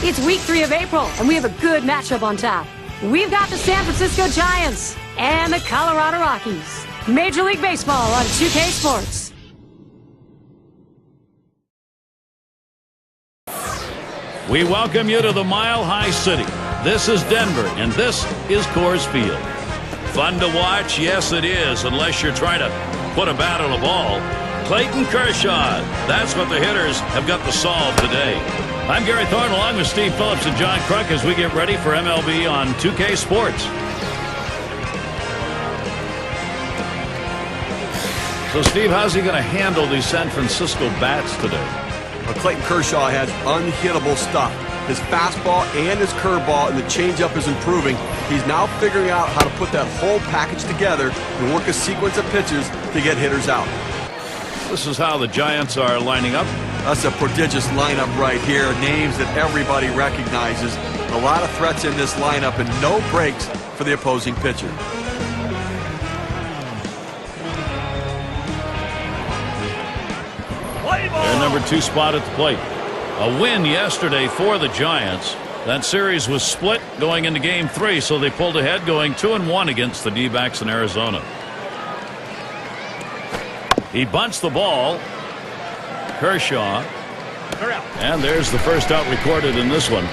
It's week 3 of April, and we have a good matchup on tap. We've got the San Francisco Giants and the Colorado Rockies. Major League Baseball on 2K Sports. We welcome you to the Mile High City. This is Denver, and this is Coors Field. Fun to watch? Yes, it is, unless you're trying to put a bat on a ball. Clayton Kershaw, that's what the hitters have got to solve today. I'm Gary Thorne, along with Steve Phillips and John Kruk, as we get ready for MLB on 2K Sports. So, Steve, how's he going to handle these San Francisco bats today? Well, Clayton Kershaw has unhittable stuff. His fastball and his curveball and the changeup is improving. He's now figuring out how to put that whole package together and work a sequence of pitches to get hitters out. This is how the Giants are lining up. That's a prodigious lineup right here. Names that everybody recognizes. A lot of threats in this lineup and no breaks for the opposing pitcher. Their number 2 spot at the plate. A win yesterday for the Giants. That series was split going into Game 3, so they pulled ahead, going 2-1 against the D-backs in Arizona. He bunts the ball. Kershaw. And there's the first out recorded in this one.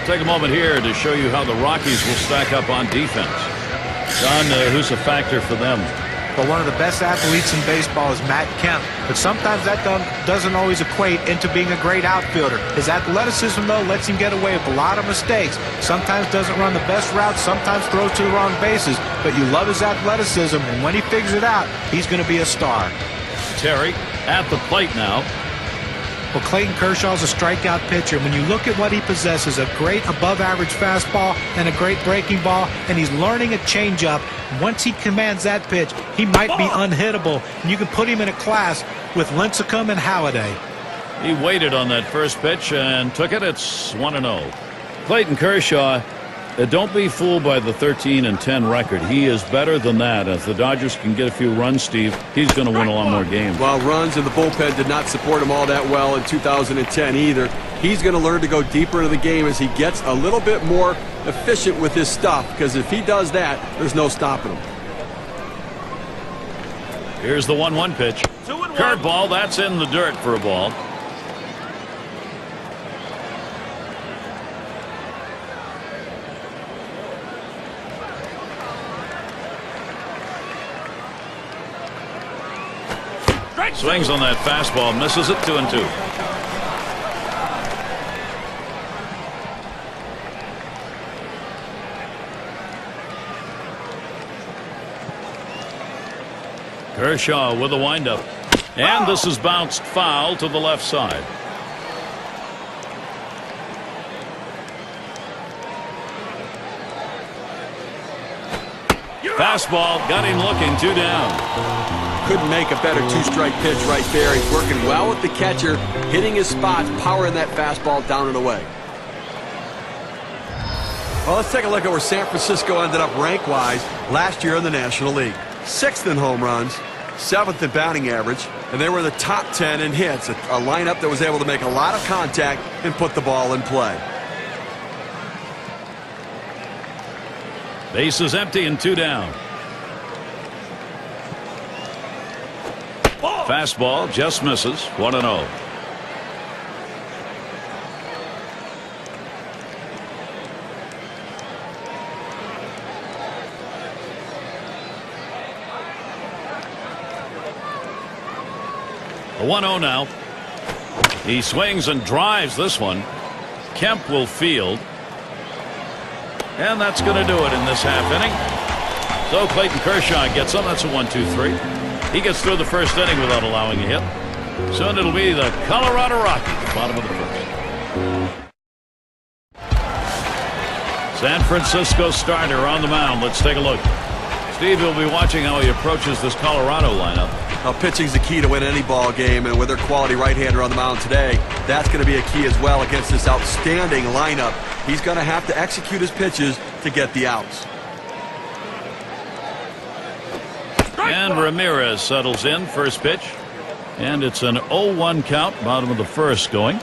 Take a moment here to show you how the Rockies will stack up on defense. John, who's a factor for them? But one of the best athletes in baseball is Matt Kemp. But sometimes that doesn't always equate into being a great outfielder. His athleticism, though, lets him get away with a lot of mistakes. Sometimes doesn't run the best routes, sometimes throws to the wrong bases. But you love his athleticism, and when he figures it out, he's going to be a star. Terry at the plate now. Well, Clayton Kershaw is a strikeout pitcher. When you look at what he possesses, a great above-average fastball and a great breaking ball, and he's learning a changeup. Once he commands that pitch, he might be unhittable, and you can put him in a class with Lincecum and Halladay. He waited on that first pitch and took it. It's 1-0. Clayton Kershaw, don't be fooled by the 13-10 record. He is better than that. If the Dodgers can get a few runs, Steve, he's going to win a lot more games. Well, runs in the bullpen did not support him all that well in 2010 either. He's going to learn to go deeper into the game as he gets a little bit more efficient with his stuff, because if he does that, there's no stopping him. Here's the 1-1 pitch. Curveball, that's in the dirt for a ball. Swings on that fastball, misses it. 2-2. Kershaw with a windup, and this is bounced foul to the left side. Fastball got him looking. 2 down. Couldn't make a better two-strike pitch right there. He's working well with the catcher, hitting his spots, powering that fastball down and away. Well, let's take a look at where San Francisco ended up rank-wise last year in the National League. 6th in home runs, 7th in batting average, and they were in the top 10 in hits, a lineup that was able to make a lot of contact and put the ball in play. Base is empty and 2 down. Fastball just misses. 1-0. A 1-0 now. He swings and drives this one. Kemp will field. And that's going to do it in this half inning. So Clayton Kershaw gets him. That's a 1-2-3. He gets through the first inning without allowing a hit. Soon it'll be the Colorado Rockies, bottom of the first. San Francisco starter on the mound. Let's take a look. Steve will be watching how he approaches this Colorado lineup. Now, pitching's the key to win any ball game, and with their quality right-hander on the mound today, that's going to be a key as well against this outstanding lineup. He's going to have to execute his pitches to get the outs. And Ramirez settles in. First pitch. And it's an 0-1 count. Bottom of the first going.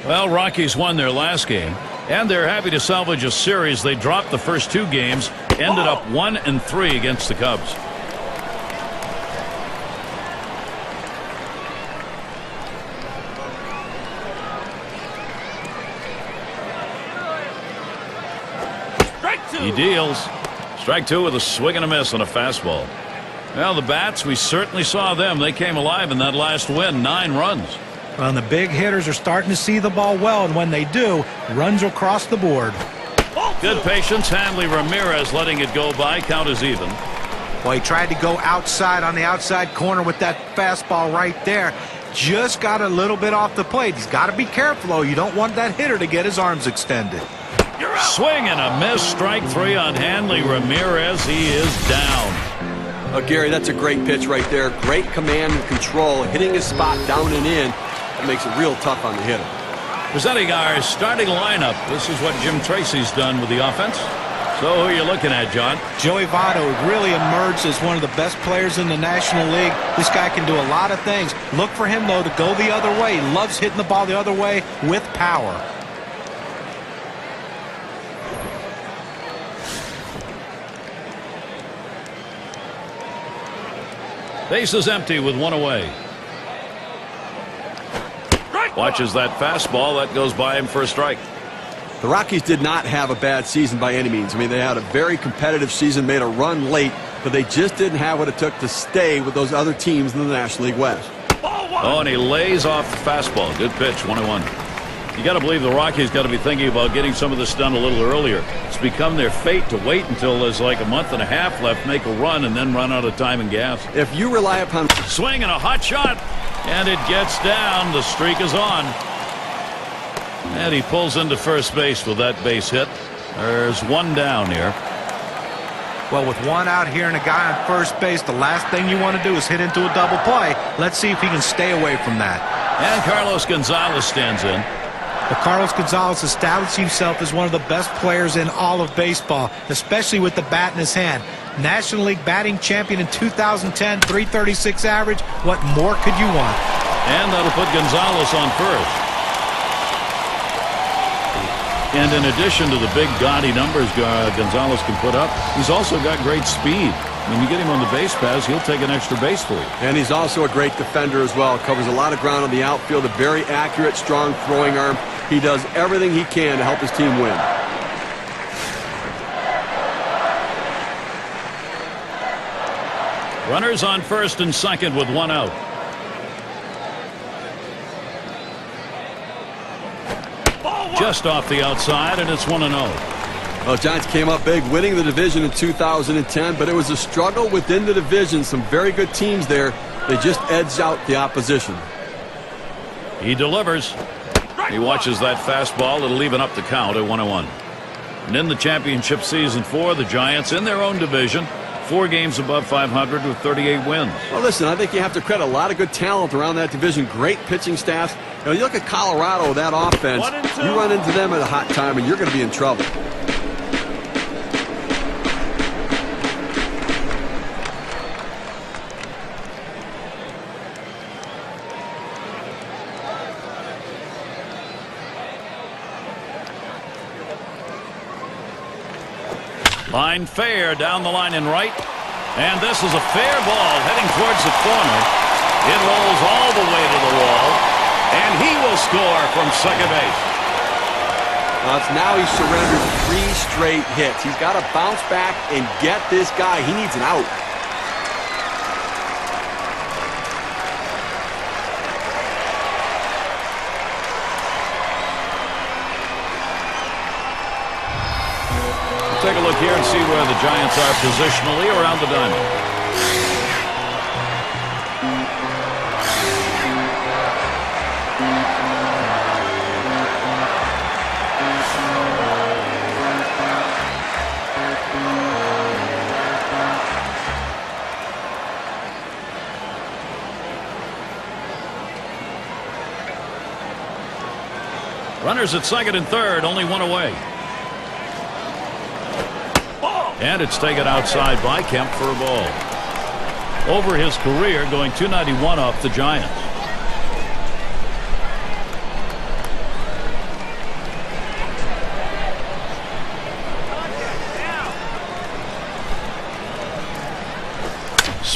Well, Rockies won their last game, and they're happy to salvage a series. They dropped the first 2 games, ended up 1-3 against the Cubs. He deals. Strike 2 with a swing and a miss on a fastball. Well, the Bats, we certainly saw them. They came alive in that last win, 9 runs. Well, and the big hitters are starting to see the ball well, and when they do, runs will cross the board. Good patience. Hanley Ramirez letting it go by. Count is even. Well, he tried to go outside on the outside corner with that fastball right there. Just got a little bit off the plate. He's got to be careful, though. You don't want that hitter to get his arms extended. Swing and a miss. Strike 3 on Hanley Ramirez. He is down. Oh, Gary, that's a great pitch right there. Great command and control. Hitting his spot down and in. That makes it real tough on the hitter. Presenting our starting lineup. This is what Jim Tracy's done with the offense. So who are you looking at, John? Joey Votto really emerged as one of the best players in the National League. This guy can do a lot of things. Look for him, though, to go the other way. He loves hitting the ball the other way with power. Base is empty with 1 away. Watches that fastball. That goes by him for a strike. The Rockies did not have a bad season by any means. I mean, they had a very competitive season, made a run late, but they just didn't have what it took to stay with those other teams in the National League West. Oh, and he lays off the fastball. Good pitch, 1-1. You got to believe the Rockies got to be thinking about getting some of this done a little earlier. It's become their fate to wait until there's like a month and a half left, make a run, and then run out of time and gas. If you rely upon... Swing and a hot shot, and it gets down. The streak is on. And he pulls into first base with that base hit. There's 1 down here. Well, with 1 out here and a guy on first base, the last thing you want to do is hit into a double play. Let's see if he can stay away from that. And Carlos Gonzalez stands in. But Carlos Gonzalez established himself as one of the best players in all of baseball, especially with the bat in his hand. National League batting champion in 2010, .336 average. What more could you want? And that'll put Gonzalez on first. And in addition to the big gaudy numbers Gonzalez can put up, he's also got great speed. When you get him on the base paths, he'll take an extra base for you. And he's also a great defender as well. Covers a lot of ground on the outfield, a very accurate, strong throwing arm. He does everything he can to help his team win. Runners on first and second with 1 out. Just off the outside, and it's 1-0. Well, Giants came up big, winning the division in 2010, but it was a struggle within the division. Some very good teams there. They just edged out the opposition. He delivers. He watches that fastball. It'll even up the count at 1-1. And in the championship season for the Giants in their own division, 4 games above 500 with 38 wins. Well, listen, I think you have to credit a lot of good talent around that division. Great pitching staffs. You know, you look at Colorado with that offense, you run into them at a hot time, and you're going to be in trouble. Line fair down the line and right. And this is a fair ball heading towards the corner. It rolls all the way to the wall. And he will score from second base. Now he's surrendered 3 straight hits. He's got to bounce back and get this guy. He needs an out. Take a look here and see where the Giants are positionally around the diamond. Runners at second and third, only 1 away. And it's taken outside by Kemp for a ball. Over his career, going .291 off the Giants.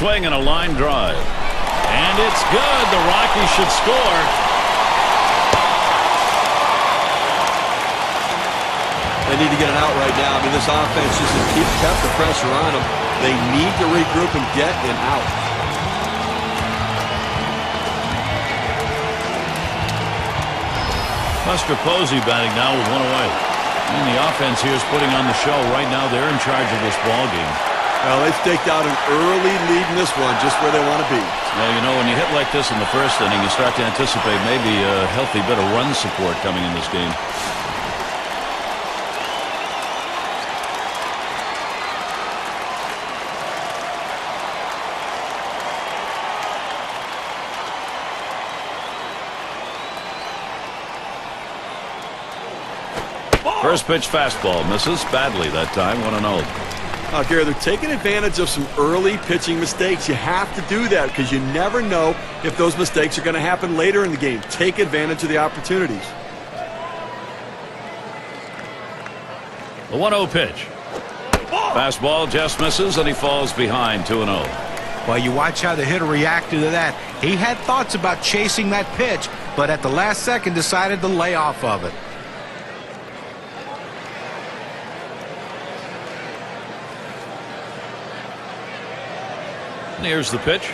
swing and a line drive. And it's good. The Rockies should score. They need to get it out right now. I mean, this offense just kept the pressure on them. They need to regroup and get it out. Buster Posey batting now with 1 away. And the offense here is putting on the show. Right now they're in charge of this ball game. Well, they've staked out an early lead in this one, just where they want to be. Yeah, you know, when you hit like this in the first inning, you start to anticipate maybe a healthy bit of run support coming in this game. First pitch fastball misses badly that time. 1-0. Gary, they're taking advantage of some early pitching mistakes. You have to do that because you never know if those mistakes are going to happen later in the game. Take advantage of the opportunities. The 1-0 pitch. Fastball just misses and he falls behind. 2-0. Well, you watch how the hitter reacted to that. He had thoughts about chasing that pitch, but at the last second decided to lay off of it. Here's the pitch.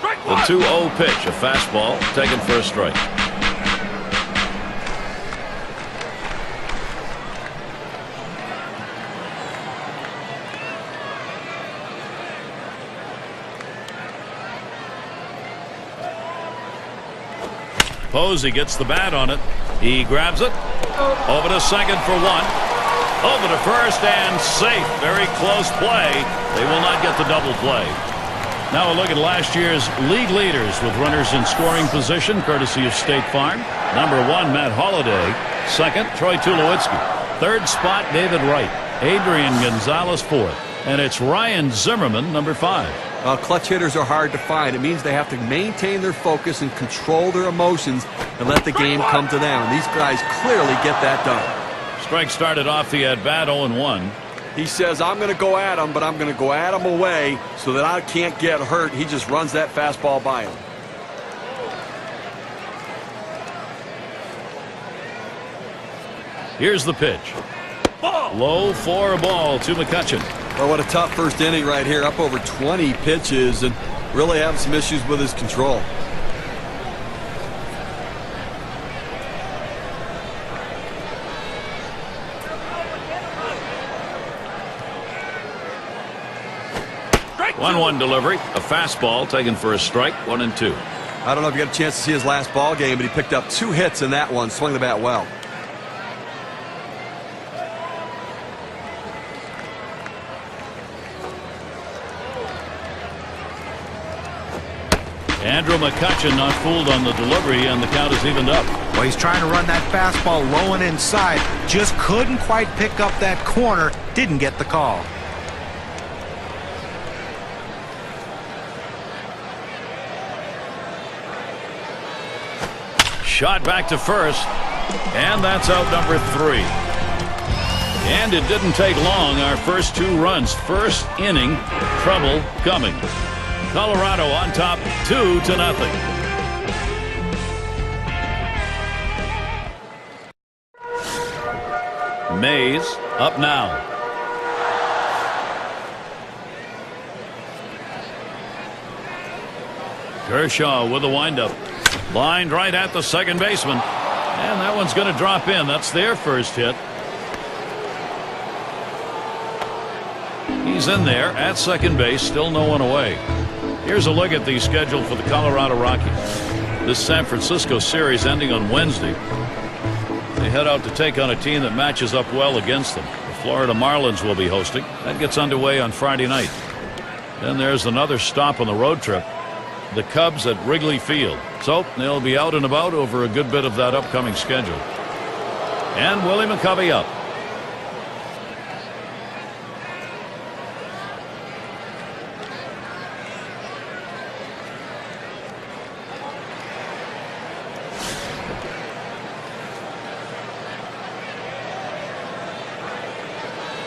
The 2-0 pitch, a fastball taken for a strike. Posey gets the bat on it. He grabs it. Over to second for 1. Over to first and safe. Very close play. They will not get the double play. Now a look at last year's league leaders with runners in scoring position, courtesy of State Farm. Number 1, Matt Holliday. Second, Troy Tulowitzki. Third spot, David Wright. Adrian Gonzalez, 4th. And it's Ryan Zimmerman, number 5. Clutch hitters are hard to find. It means they have to maintain their focus and control their emotions and let the game come to them. And these guys clearly get that done. Strike started off the at-bat 0-1. He says, I'm going to go at him, but I'm going to go at him away so that I can't get hurt. He just runs that fastball by him. Here's the pitch. Low for a ball to McCutchen. Well, what a tough first inning right here. Up over 20 pitches and really having some issues with his control. One delivery, a fastball taken for a strike. 1-2. I don't know if you got a chance to see his last ball game, but he picked up 2 hits in that one. Swung the bat well. Andrew McCutchen not fooled on the delivery, and the count is evened up. Well, he's trying to run that fastball low and inside. Just couldn't quite pick up that corner. Didn't get the call. Shot back to first, and that's out number 3. And it didn't take long. Our first 2 runs. First inning, trouble coming. Colorado on top 2-0. Mays up now. Kershaw with a windup. Lined right at the second baseman. And that one's going to drop in. That's their first hit. He's in there at second base. Still no one away. Here's a look at the schedule for the Colorado Rockies. This San Francisco series ending on Wednesday. They head out to take on a team that matches up well against them. The Florida Marlins will be hosting. That gets underway on Friday night. Then there's another stop on the road trip. The Cubs at Wrigley Field. So they'll be out and about over a good bit of that upcoming schedule. And Willie McCovey up.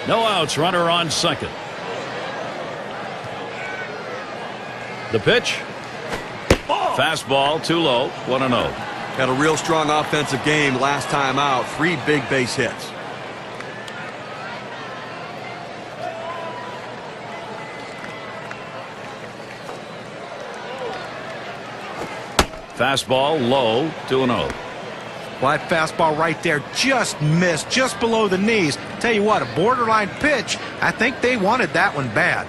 No outs, runner on second. The pitch. Fastball too low. 1-0. Had a real strong offensive game last time out. 3 big base hits. Fastball low. 2-0. Well, that fastball right there just missed, just below the knees. Tell you what, a borderline pitch. I think they wanted that one bad.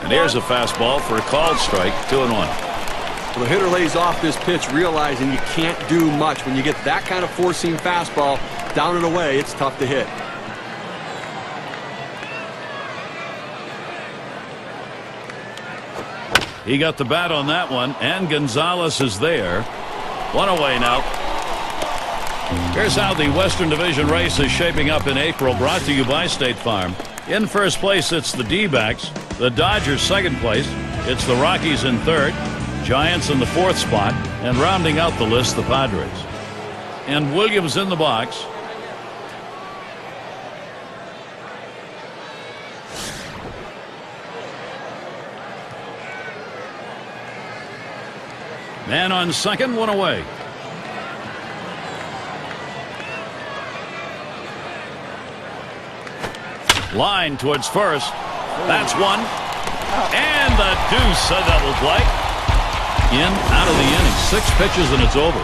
And here's a fastball for a called strike. 2-1. Well, the hitter lays off this pitch, realizing you can't do much. When you get that kind of four-seam fastball down and away, it's tough to hit. He got the bat on that one, and Gonzalez is there. 1 away now. Here's how the Western Division race is shaping up in April, brought to you by State Farm. In first place, it's the D-backs. The Dodgers second place. It's the Rockies in third. Giants in the fourth spot. And rounding out the list, the Padres. And Williams in the box. Man on second, 1 away. Line towards first. That's one. And the deuce, a double play. In, out of the inning. 6 pitches and it's over.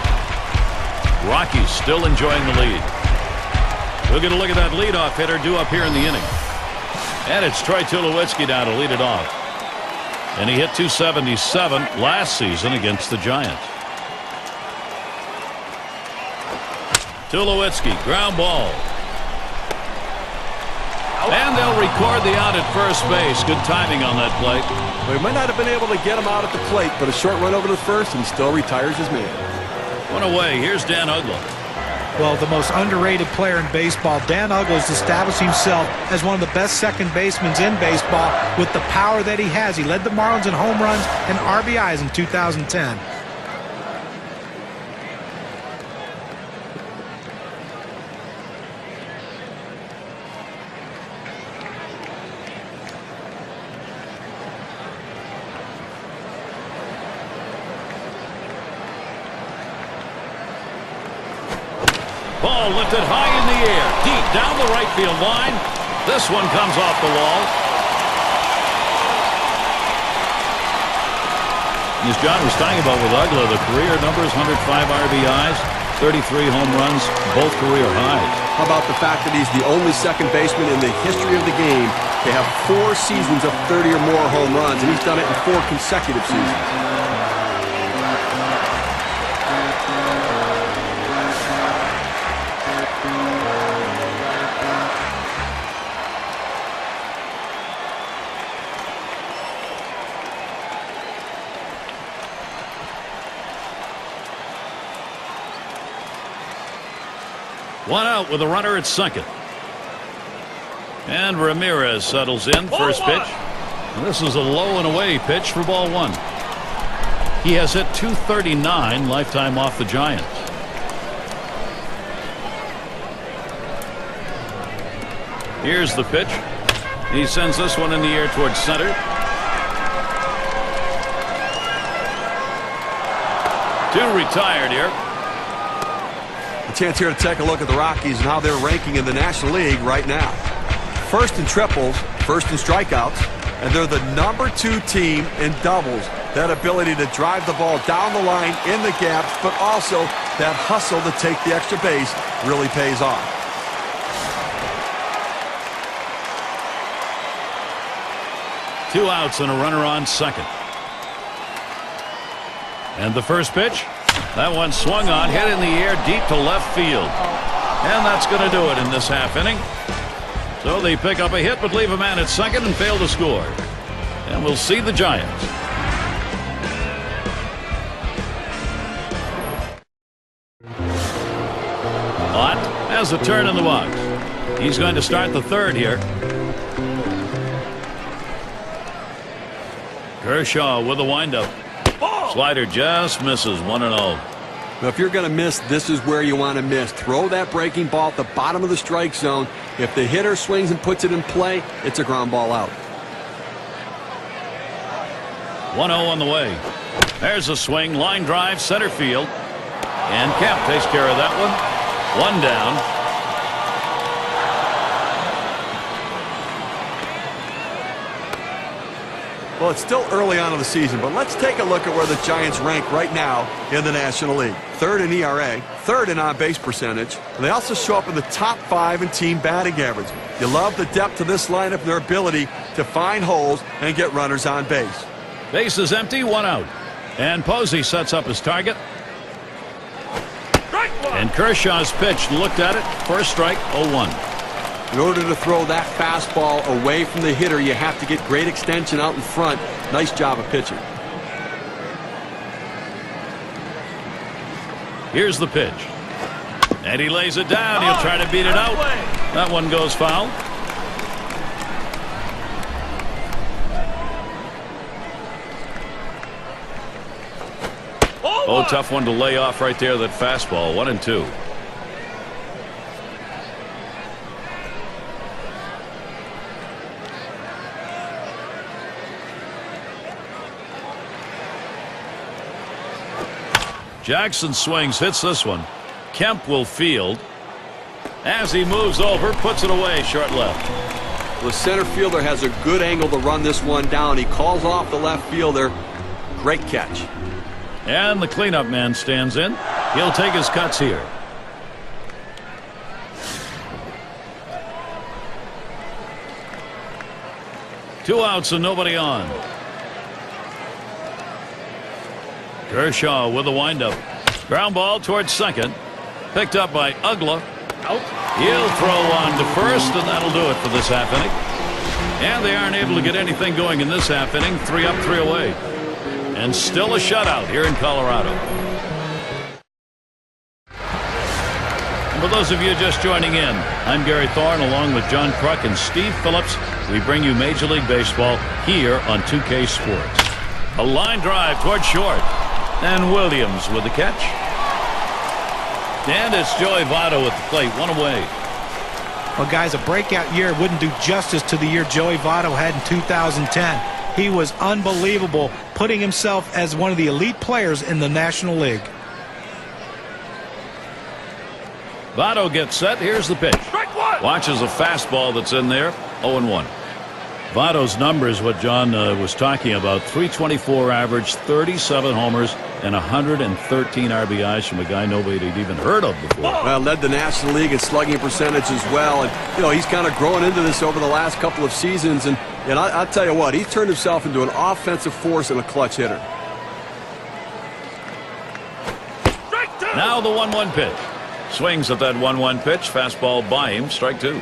Rockies still enjoying the lead. We'll get a look at that leadoff hitter due up here in the inning. And it's Troy Tulowitzki now to lead it off. And he hit 277 last season against the Giants. Tulowitzki, ground ball. And they'll record the out at first base. Good timing on that play. Well, he might not have been able to get him out at the plate, but a short run over to first, and he still retires his man. 1 away. Here's Dan Uggla. Well, the most underrated player in baseball, Dan Uggla, has established himself as one of the best second basemen in baseball with the power that he has. He led the Marlins in home runs and RBIs in 2010. Ball lifted high in the air, deep down the right field line. This one comes off the wall. As John was talking about with Uggla, the career numbers, 105 RBIs, 33 home runs, both career highs. How about the fact that he's the only second baseman in the history of the game to have 4 seasons of 30 or more home runs, and he's done it in 4 consecutive seasons. One out with a runner at second. And Ramirez settles in. First pitch. And this is a low and away pitch for ball 1. He has hit 239 lifetime off the Giants. Here's the pitch. He sends this one in the air towards center. Two retired here. A chance here to take a look at the Rockies and how they're ranking in the National League right now. First in triples, first in strikeouts, and they're the #2 team in doubles. That ability to drive the ball down the line in the gaps, but also that hustle to take the extra base really pays off. Two outs and a runner on second. And the first pitch. That one swung on, hit in the air deep to left field. And that's going to do it in this half inning. So they pick up a hit but leave a man at second and fail to score. And we'll see the Giants. Ott has a turn in the box. He's going to start the third here. Kershaw with a windup. Slider just misses. 1-0. Now, if you're going to miss, this is where you want to miss. Throw that breaking ball at the bottom of the strike zone. If the hitter swings and puts it in play, it's a ground ball out. 1-0 on the way. There's a swing, line drive, center field. And Kemp takes care of that one. One down. Well, it's still early on in the season, but let's take a look at where the Giants rank right now in the National League. Third in ERA, third in on-base percentage, and they also show up in the top 5 in team batting average. You love the depth of this lineup and their ability to find holes and get runners on base. Base is empty, 1 out. And Posey sets up his target. And Kershaw's pitch, looked at it, first strike, 0-1. In order to throw that fastball away from the hitter, you have to get great extension out in front. Nice job of pitching. Here's the pitch. And he lays it down. He'll try to beat it out. That one goes foul. Oh, tough one to lay off right there, that fastball. 1-2. Jackson swings, hits this one. Kemp will field. As he moves over, puts it away, short left. The center fielder has a good angle to run this one down. He calls off the left fielder. Great catch. And the cleanup man stands in. He'll take his cuts here. Two outs and nobody on. Kershaw with a windup. Ground ball towards second. Picked up by Ugla. Out. He'll throw on to first, and that'll do it for this half inning. And they aren't able to get anything going in this half inning. 3 up, 3 away. And still a shutout here in Colorado. And for those of you just joining in, I'm Gary Thorne along with John Kruk and Steve Phillips. We bring you Major League Baseball here on 2K Sports. A line drive toward short. And Williams with the catch. And it's Joey Votto at the plate, 1 away. Well, guys, a breakout year wouldn't do justice to the year Joey Votto had in 2010. He was unbelievable, putting himself as one of the elite players in the National League. Votto gets set. Here's the pitch. Watches a fastball that's in there, 0-1. Votto's numbers, what John was talking about, 324 average, 37 homers, and 113 RBIs from a guy nobody had even heard of before. Well, led the National League in slugging percentage as well. And, you know, he's kind of growing into this over the last couple of seasons. And I'll tell you what, he's turned himself into an offensive force and a clutch hitter. Now the 1-1 pitch. Swings at that 1-1 pitch. Fastball by him. Strike 2.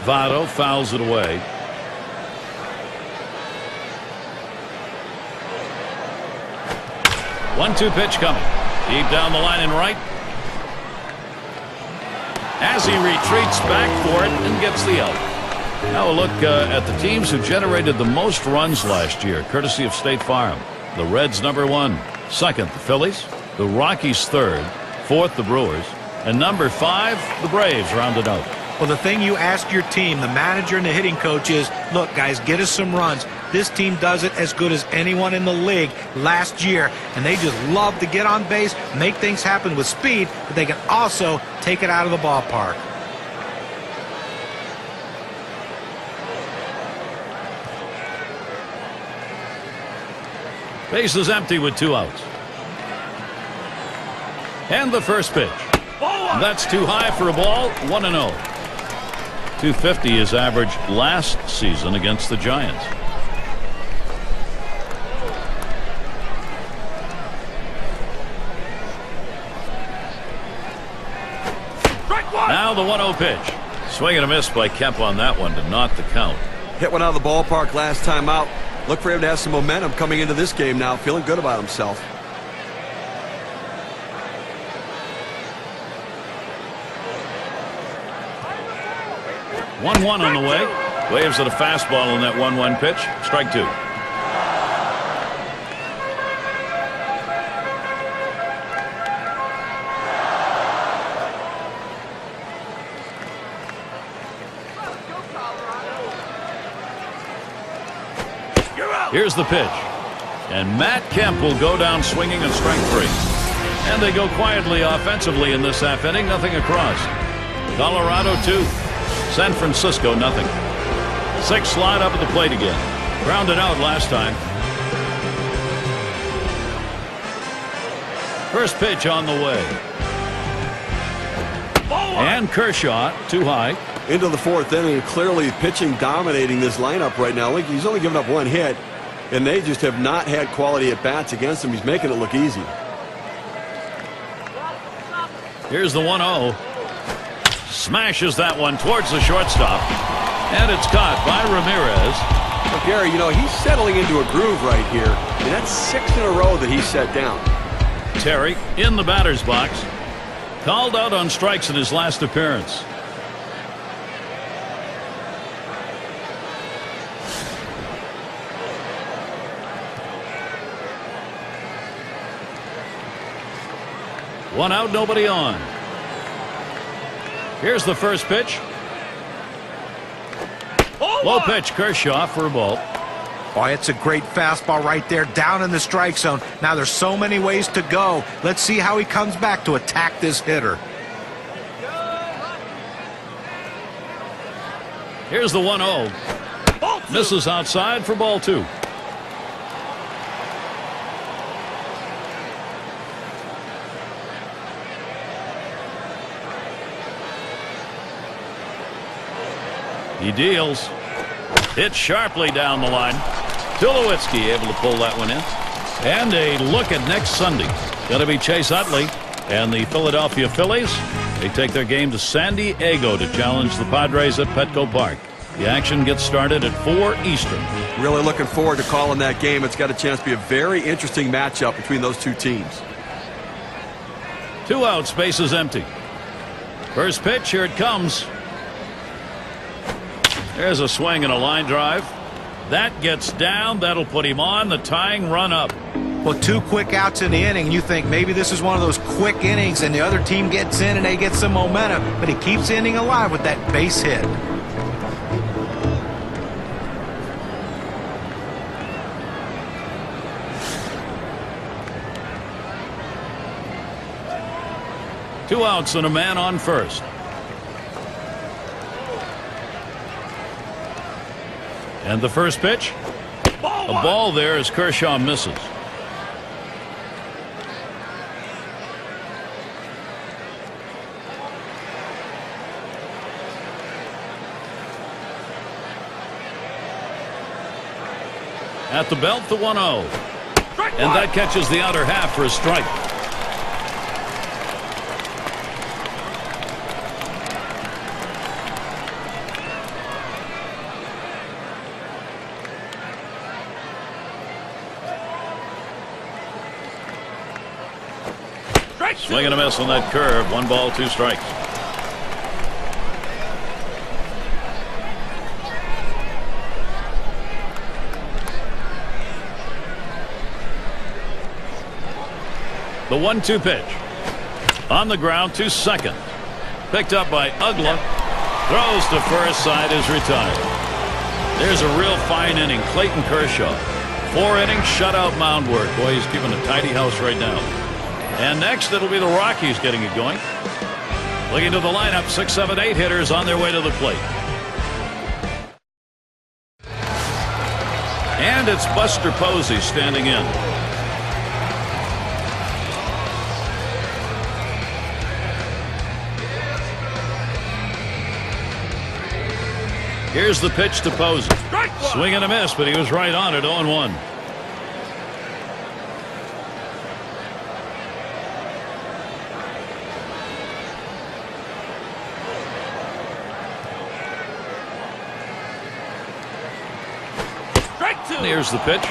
Votto fouls it away. One-two pitch coming. Deep down the line and right. As he retreats back for it and gets the out. Now a look at the teams who generated the most runs last year, courtesy of State Farm. The Reds number 1. Second, the Phillies. The Rockies third. Fourth, the Brewers. And number 5, the Braves rounded out. Well, the thing you ask your team, the manager and the hitting coach, is, look, guys, get us some runs. This team does it as good as anyone in the league last year, and they just love to get on base, make things happen with speed, but they can also take it out of the ballpark. Base is empty with 2 outs. And the first pitch. That's too high for a ball. 1-0. 250 is average last season against the Giants. Now the 1-0 pitch. Swing and a miss by Kemp on that one to not the count. Hit one out of the ballpark last time out. Look for him to have some momentum coming into this game now, feeling good about himself. 1-1 on the way. Waves at a fastball on that 1-1 pitch. Strike 2. Here's the pitch. And Matt Kemp will go down swinging and strike 3. And they go quietly offensively in this half inning. Nothing across. Colorado 2. San Francisco nothing. 6 slide up at the plate again. Grounded out last time. First pitch on the way. And Kershaw too high. Into the 4th inning, clearly pitching dominating this lineup right now. Like, he's only given up 1 hit, and they just have not had quality at bats against him. He's making it look easy. Here's the 1-0. Smashes that one towards the shortstop. And it's caught by Ramirez. Well, Gary, you know, he's settling into a groove right here. And that's 6 in a row that he's set down. Terry in the batter's box. Called out on strikes in his last appearance. One out, nobody on. Here's the first pitch. Low pitch, Kershaw for a ball. Oh, it's a great fastball right there down in the strike zone. Now there's so many ways to go. Let's see how he comes back to attack this hitter. Here's the 1-0. Misses outside for ball 2. He deals. Hit sharply down the line. Tulowitzki able to pull that one in. And a look at next Sunday. Going to be Chase Utley and the Philadelphia Phillies. They take their game to San Diego to challenge the Padres at Petco Park. The action gets started at 4 Eastern. Really looking forward to calling that game. It's got a chance to be a very interesting matchup between those two teams. 2 outs, bases empty. First pitch, here it comes. There's a swing and a line drive. That gets down. That'll put him on the tying run up. Well, 2 quick outs in the inning. You think maybe this is one of those quick innings and the other team gets in and they get some momentum. But he keeps the inning alive with that base hit. Two outs and a man on first. And the first pitch. A ball there as Kershaw misses. At the belt, the 1-0. And that catches the outer half for a strike. Swing and a miss on that curve. 1 ball, 2 strikes. The 1-2 pitch. On the ground to second. Picked up by Ugla. Throws to first. Side is retired. There's a real fine inning. Clayton Kershaw. 4 innings shutout mound work. Boy, he's keeping a tidy house right now. And next, it'll be the Rockies getting it going. Looking to the lineup, 6, 7, 8 hitters on their way to the plate. And it's Buster Posey standing in. Here's the pitch to Posey. Swing and a miss, but he was right on it, 0-1. Here's the pitch.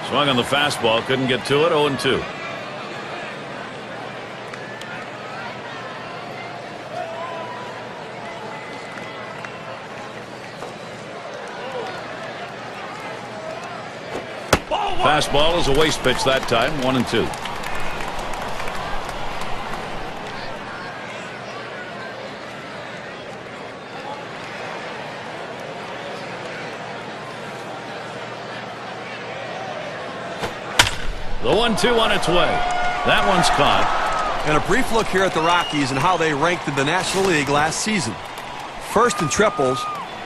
Swung on the fastball. Couldn't get to it. 0-2. Fastball is a waste pitch that time, 1-2. The 1-2 on its way. That one's caught. And a brief look here at the Rockies and how they ranked in the National League last season. First in triples,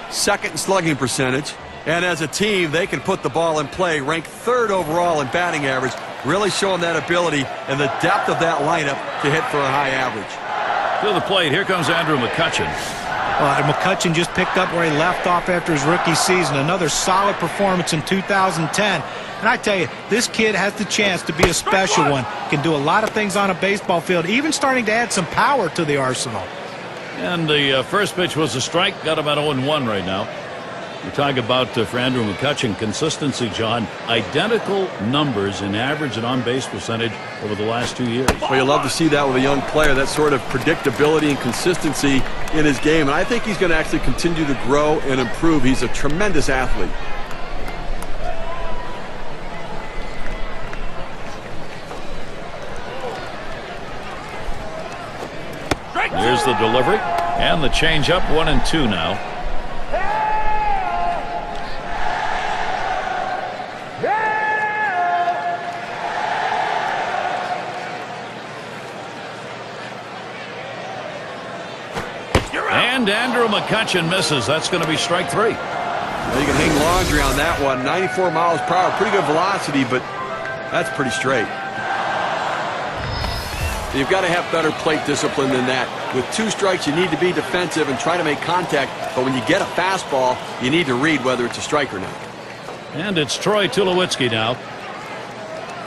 second in slugging percentage, and as a team, they can put the ball in play, ranked third overall in batting average, really showing that ability and the depth of that lineup to hit for a high average. To the plate, here comes Andrew McCutchen. Well, McCutchen just picked up where he left off after his rookie season. Another solid performance in 2010. And I tell you, this kid has the chance to be a special one. Can do a lot of things on a baseball field, even starting to add some power to the arsenal. And the first pitch was a strike. Got about 0-1 right now. You talk about, for Andrew McCutchen, consistency, John. Identical numbers in average and on-base percentage over the last 2 years. Well, you love to see that with a young player, that sort of predictability and consistency in his game. And I think he's going to actually continue to grow and improve. He's a tremendous athlete. Here's the delivery and the changeup, 1-2 now. And Andrew McCutchen misses. That's going to be strike 3. You can hang laundry on that one. 94 miles per hour, pretty good velocity, but that's pretty straight. You've got to have better plate discipline than that. With 2 strikes, you need to be defensive and try to make contact. But when you get a fastball, you need to read whether it's a strike or not. And it's Troy Tulowitzki now.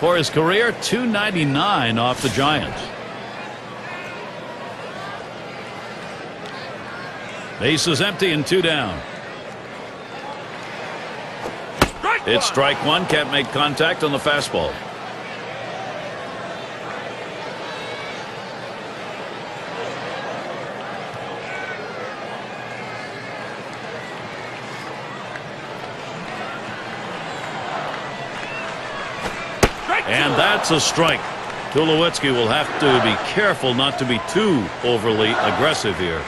For his career, .299 off the Giants. Base is empty and 2 down. It's strike 1. Can't make contact on the fastball. And that's a strike. Tulowitzki will have to be careful not to be too overly aggressive here.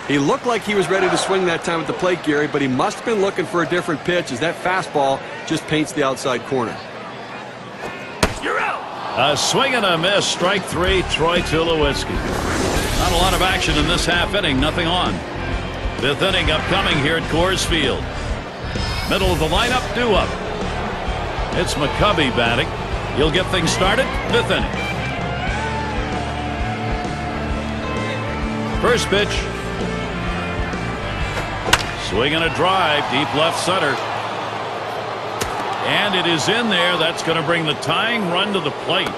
He looked like he was ready to swing that time at the plate, Gary, but he must have been looking for a different pitch as that fastball just paints the outside corner. You're out. A swing and a miss. Strike 3, Troy Tulowitzki. Not a lot of action in this half inning. Nothing on. 5th inning upcoming here at Coors Field. Middle of the lineup, due up. It's McCovey batting. He'll get things started. 5th inning. First pitch. Swing and a drive, deep left center. And it is in there. That's going to bring the tying run to the plate.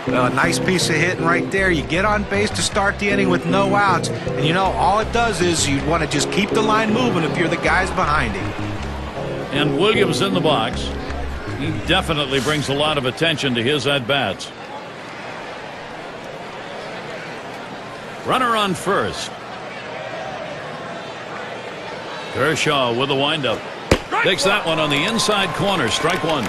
Well, a nice piece of hitting right there. You get on base to start the inning with no outs. And you know, all it does is you want to just keep the line moving if you're the guys behind him. And Williams in the box. He definitely brings a lot of attention to his at-bats. Runner on first. Kershaw with a windup. Takes that one on the inside corner. Strike 1.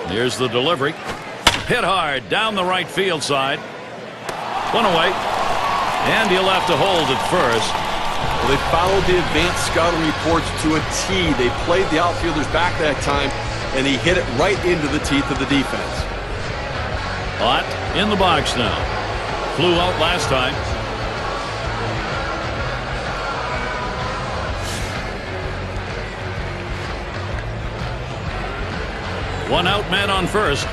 Here's the delivery. Hit hard down the right field side. One away. And he'll have to hold at first. Well, they followed the advanced scouting reports to a T. They played the outfielders back that time, and he hit it right into the teeth of the defense. Hot in the box now. Flew out last time. One out, man on first.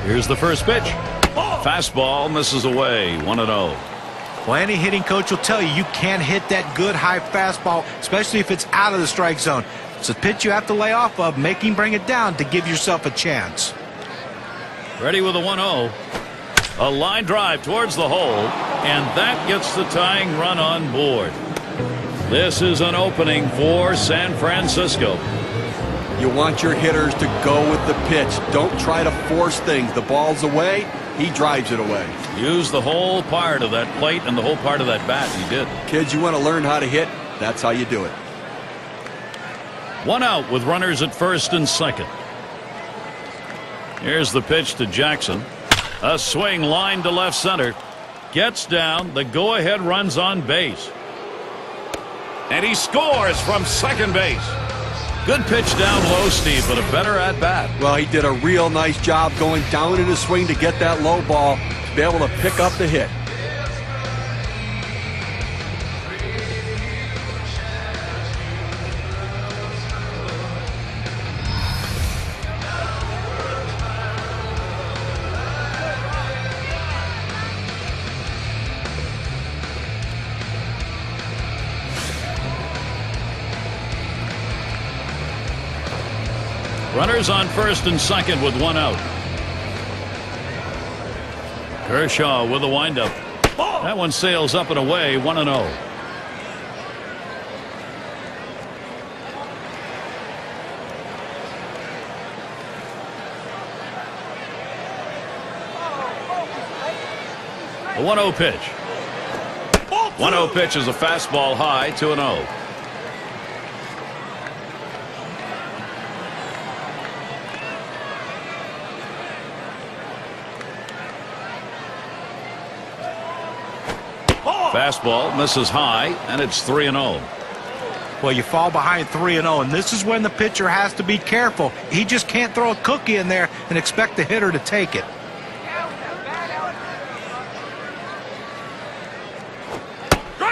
Here's the first pitch. Fastball misses away. 1-0. Well, any hitting coach will tell you you can't hit that good high fastball, especially if it's out of the strike zone. It's a pitch you have to lay off of, make him bring it down to give yourself a chance. Ready with a 1-0. A line drive towards the hole, and that gets the tying run on board. This is an opening for San Francisco. You want your hitters to go with the pitch. Don't try to force things. The ball's away. He drives it away. Use the whole part of that plate and the whole part of that bat. He did. Kids, you want to learn how to hit? That's how you do it. 1 out with runners at first and second. Here's the pitch to Jackson. A swing line to left center. Gets down. The go-ahead runs on base. And he scores from second base. Good pitch down low, Steve, but a better at-bat. Well, he did a real nice job going down in his swing to get that low ball to be able to pick up the hit. Runners on first and second with 1 out. Kershaw with a windup. That one sails up and away, 1-0. A 1-0 pitch. 1-0 pitch is a fastball high, 2-0. Fastball misses high, and it's 3-0. Well, you fall behind 3-0, and this is when the pitcher has to be careful. He just can't throw a cookie in there and expect the hitter to take it.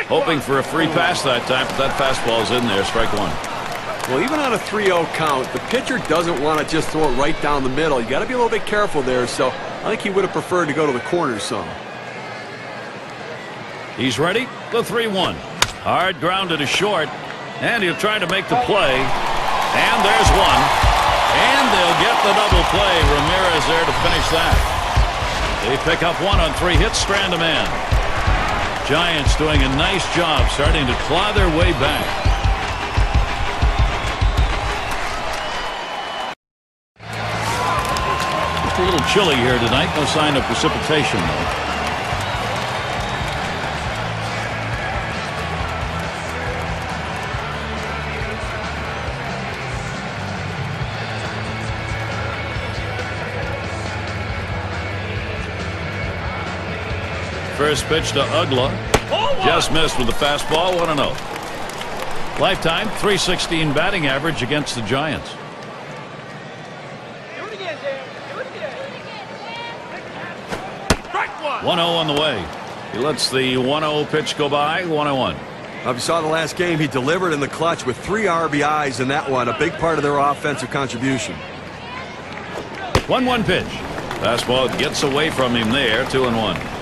Hoping for a free pass that time, but that fastball's in there, strike 1. Well, even on a 3-0 count, the pitcher doesn't want to just throw it right down the middle. You got to be a little bit careful there, so I think he would have preferred to go to the corner some. He's ready. The 3-1. Hard grounded to short. And he'll try to make the play. And there's one. And they'll get the double play. Ramirez there to finish that. They pick up 1 on 3 hits, strand a man. Giants doing a nice job starting to claw their way back. Just a little chilly here tonight. No sign of precipitation, though. First pitch to Ugla. Just missed with the fastball, 1-0. Lifetime .316 batting average against the Giants. 1-0 on the way. He lets the 1-0 pitch go by, 1-1. If you saw the last game, he delivered in the clutch with 3 RBIs in that one, a big part of their offensive contribution. 1-1 pitch. Fastball gets away from him there, 2-1.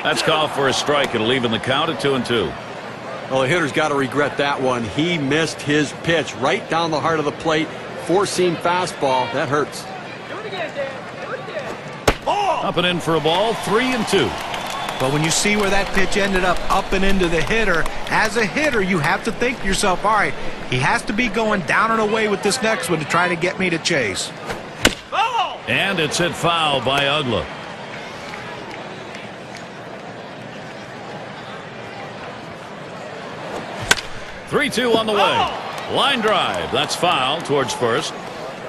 That's called for a strike. It'll even the count at 2-2. Well, the hitter's got to regret that one. He missed his pitch right down the heart of the plate. Four-seam fastball. That hurts. Up and in for a ball, 3-2. But when you see where that pitch ended up and into the hitter, as a hitter, you have to think to yourself, all right, he has to be going down and away with this next one to try to get me to chase. And it's hit foul by Ugla. Three-2 on the way. Line drive. That's foul towards first.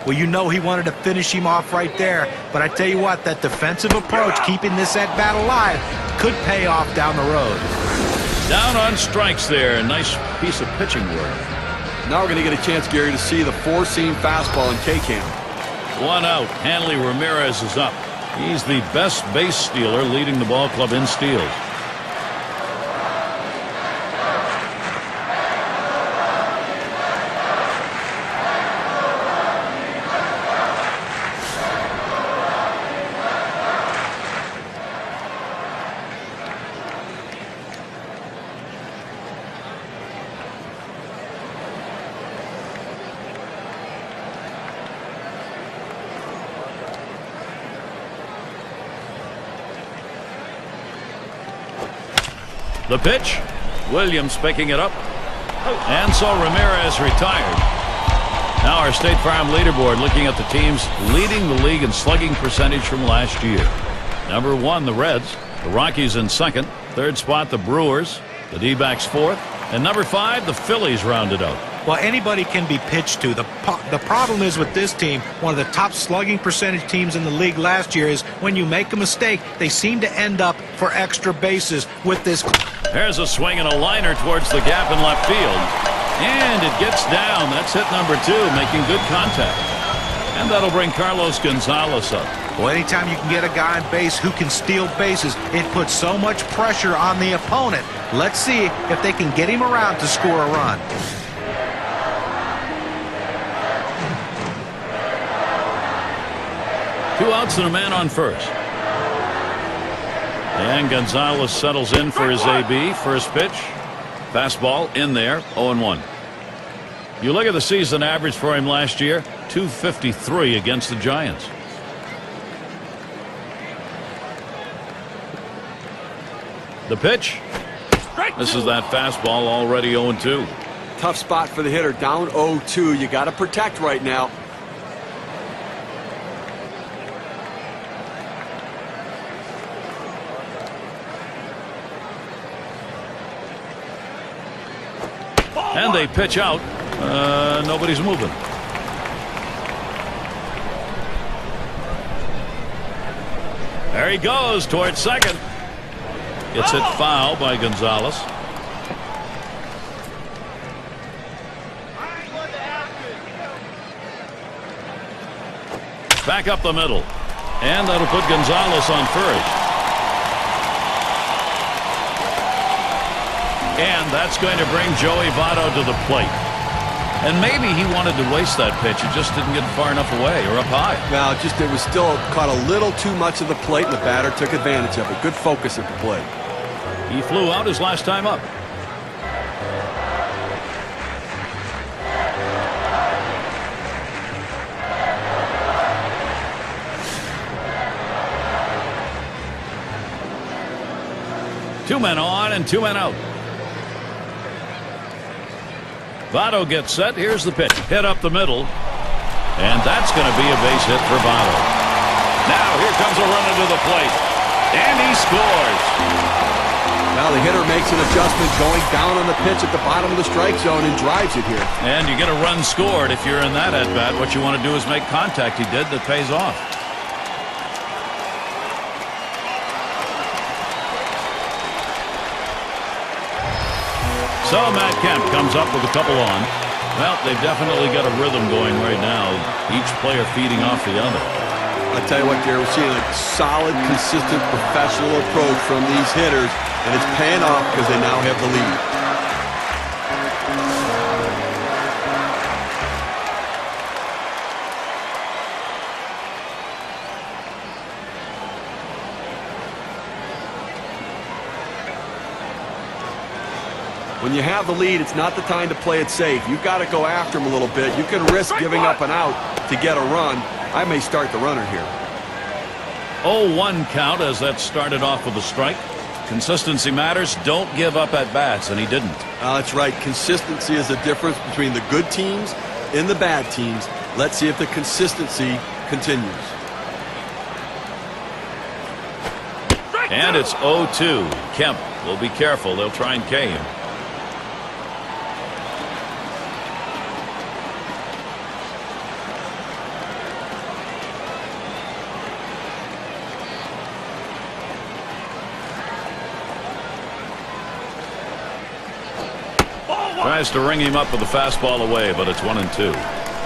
Well, you know he wanted to finish him off right there. But I tell you what, that defensive approach, keeping this at-bat alive, could pay off down the road. Down on strikes there. Nice piece of pitching work. Now we're going to get a chance, Gary, to see the four-seam fastball in K-Cam. 1 out. Hanley Ramirez is up. He's the best base stealer, leading the ball club in steals. The pitch. Williams picking it up. And so Ramirez retired. Now our State Farm leaderboard, looking at the teams leading the league in slugging percentage from last year. Number 1, the Reds. The Rockies in second. Third spot, the Brewers. The D-backs fourth. And number 5, the Phillies rounded out. Well, anybody can be pitched to. The problem is with this team, one of the top slugging percentage teams in the league last year, is when you make a mistake, they seem to end up for extra bases with this. There's a swing and a liner towards the gap in left field. And it gets down. That's hit number 2, making good contact. And that'll bring Carlos Gonzalez up. Well, anytime you can get a guy on base who can steal bases, it puts so much pressure on the opponent. Let's see if they can get him around to score a run. Two outs and a man on first. And Gonzalez settles in for his AB. First pitch. Fastball in there. 0-1. You look at the season average for him last year, 253 against the Giants. The pitch. This is that fastball, already 0-2. Tough spot for the hitter. Down 0-2. You got to protect right now. And they pitch out. Nobody's moving. There he goes towards second. It's hit foul by Gonzalez. Back up the middle. And that'll put Gonzalez on first. And that's going to bring Joey Votto to the plate. And maybe he wanted to waste that pitch. It just didn't get far enough away or up high. Well, it was still caught a little too much of the plate, and the batter took advantage of it. Good focus at the plate. He flew out his last time up. Two men on and 2 men out. Votto gets set. Here's the pitch. Hit up the middle. And that's going to be a base hit for Votto. Now here comes a runner to the plate. And he scores. Now the hitter makes an adjustment, going down on the pitch at the bottom of the strike zone, and drives it here. And you get a run scored if you're in that at-bat. What you want to do is make contact. He did. That pays off. So Matt Kemp comes up with a couple on. Well, they've definitely got a rhythm going right now. Each player feeding off the other. I tell you what, Gary, we're seeing a solid, consistent, professional approach from these hitters, and it's paying off because they now have the lead. When you have the lead, it's not the time to play it safe. You've got to go after him a little bit. You can risk giving up an out to get a run. I may start the runner here. 0-1 count as that started off with a strike. Consistency matters. Don't give up at bats, and he didn't. That's right. Consistency is the difference between the good teams and the bad teams. Let's see if the consistency continues. And it's 0-2. Kemp will be careful. They'll try and K him. Tries to ring him up with the fastball away, but it's 1-2.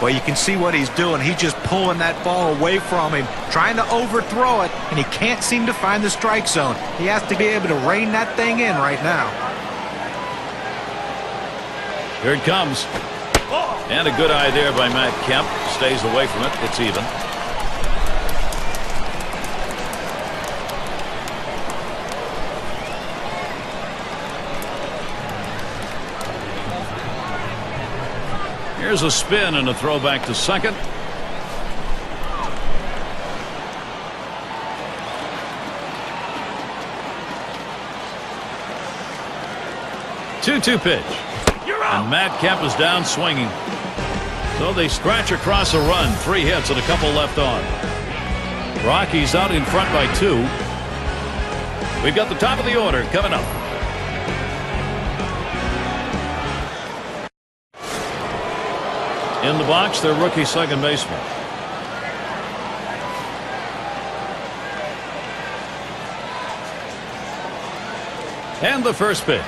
Well, you can see what he's doing. He's just pulling that ball away from him, trying to overthrow it, and he can't seem to find the strike zone. He has to be able to rein that thing in right now. Here it comes. And a good eye there by Matt Kemp. Stays away from it. It's even. Here's a spin and a throw back to second. 2-2 pitch. And Matt Kemp is down swinging. So they scratch across a run. 3 hits and a couple left on. Rockies out in front by 2. We've got the top of the order coming up. In the box, their rookie second baseman. And the first pitch.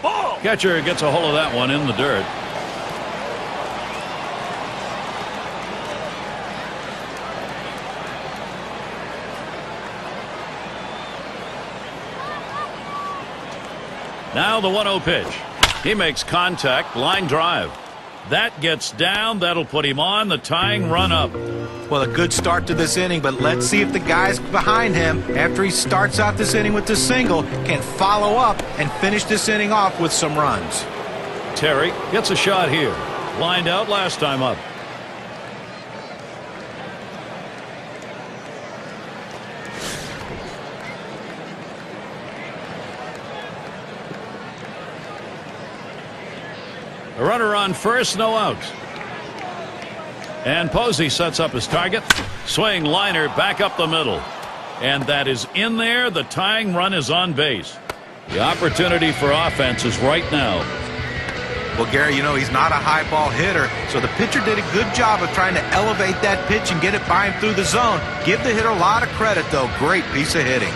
Ball. Catcher gets a hold of that one in the dirt. Now the 1-0 pitch. He makes contact, line drive. That gets down. That'll put him on the tying run up. Well, a good start to this inning, but let's see if the guys behind him, after he starts out this inning with the single, can follow up and finish this inning off with some runs. Terry gets a shot here. Lined out last time up. A runner on first, no outs. And Posey sets up his target. Swing liner back up the middle. And that is in there. The tying run is on base. The opportunity for offense is right now. Well, Gary, you know, he's not a high ball hitter, so the pitcher did a good job of trying to elevate that pitch and get it by him through the zone. Give the hitter a lot of credit, though. Great piece of hitting.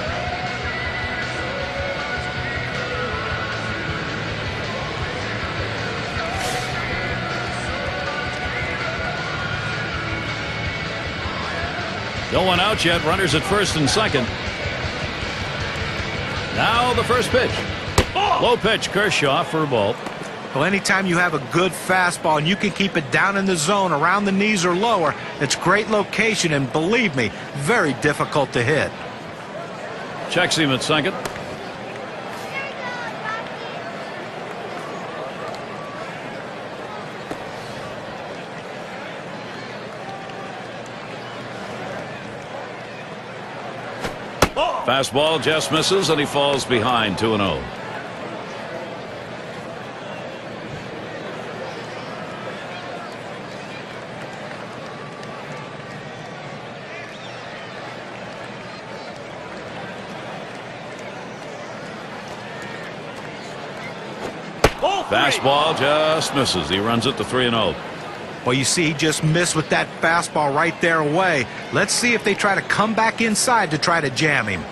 No one out yet. Runners at first and second. Now the first pitch. Low pitch. Kershaw for a ball. Well, anytime you have a good fastball and you can keep it down in the zone around the knees or lower, it's great location, and believe me, very difficult to hit. Checks him at second. Fastball just misses, and he falls behind 2-0. Fastball just misses. He runs it to 3-0. Well, you see, he just missed with that fastball right there away. Let's see if they try to come back inside to try to jam him.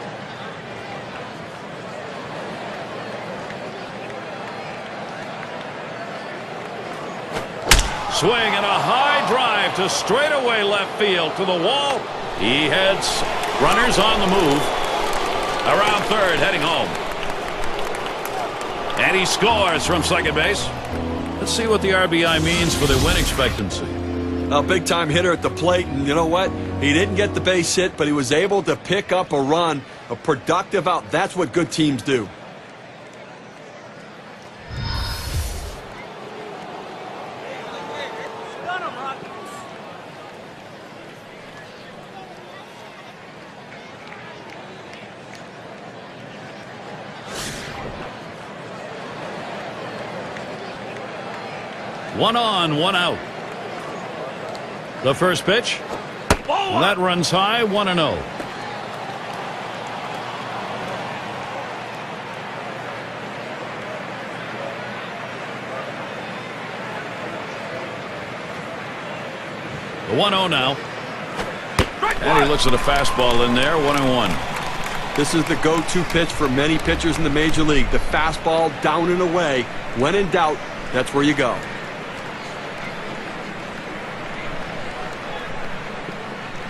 Swing and a high drive to straightaway left field to the wall. He heads. Runners on the move. Around third, heading home. And he scores from second base. Let's see what the RBI means for their win expectancy. A big-time hitter at the plate, and you know what? He didn't get the base hit, but he was able to pick up a run, a productive out. That's what good teams do. One on, one out. The first pitch. That runs high, 1-0. The 1-0 now. And he looks at a fastball in there, 1-1. This is the go-to pitch for many pitchers in the major league. The fastball down and away. When in doubt, that's where you go.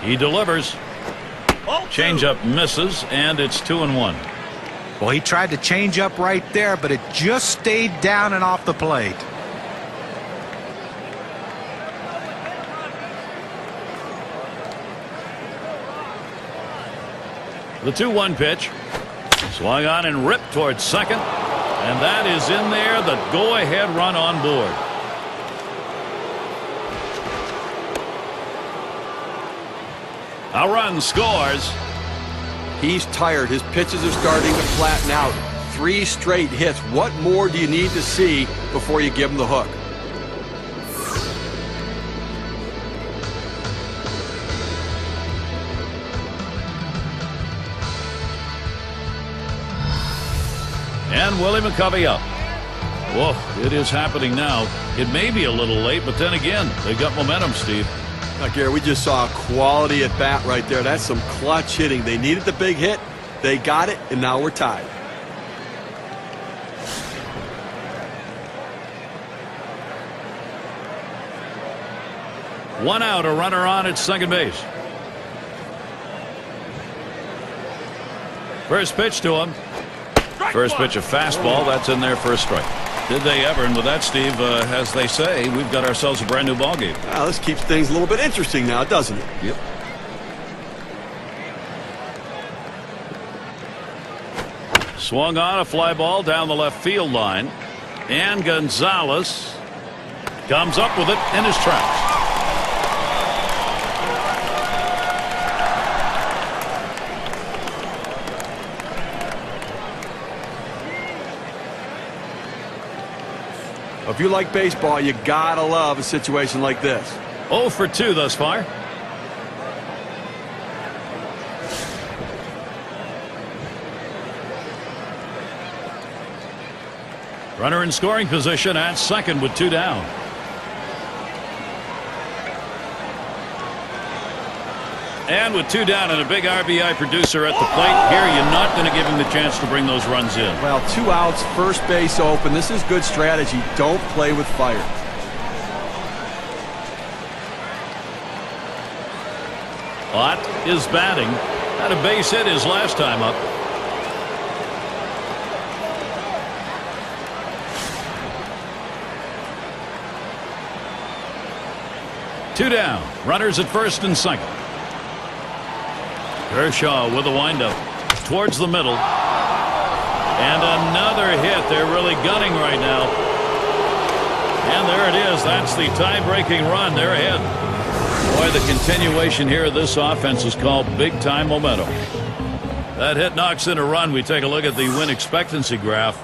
He delivers. Changeup misses, and it's 2-1. Well, he tried to change up right there, but it just stayed down and off the plate. The 2-1 pitch. Swung on and ripped towards second. And that is in there, the go-ahead run on board. A run scores. He's tired. His pitches are starting to flatten out. 3 straight hits. What more do you need to see before you give him the hook? And Willie McCovey up. Whoa, it is happening now. It may be a little late, but then again, they've got momentum, Steve. Now, Gary, we just saw a quality at bat right there. That's some clutch hitting. They needed the big hit. They got it, and now we're tied. One out, a runner on at second base. First pitch to him. First pitch, a fastball. That's in there for a strike. Did they ever? And with that, Steve, as they say, we've got ourselves a brand new ball game. Well, this keeps things a little bit interesting now, doesn't it? Yep. Swung on a fly ball down the left field line. And Gonzalez comes up with it in his tracks. If you like baseball, you gotta love a situation like this. 0 for 2 thus far. Runner in scoring position at second with 2 down. And with 2 down and a big RBI producer at the plate, here you're not going to give him the chance to bring those runs in. Well, 2 outs, first base open. This is good strategy. Don't play with fire. Ott is batting. Had a base hit his last time up. Two down. Runners at first and second. Kershaw with a windup towards the middle. And another hit. They're really gunning right now. And there it is. That's the tie-breaking run. They're ahead. Boy, the continuation here of this offense is called big-time momentum. That hit knocks in a run. We take a look at the win expectancy graph.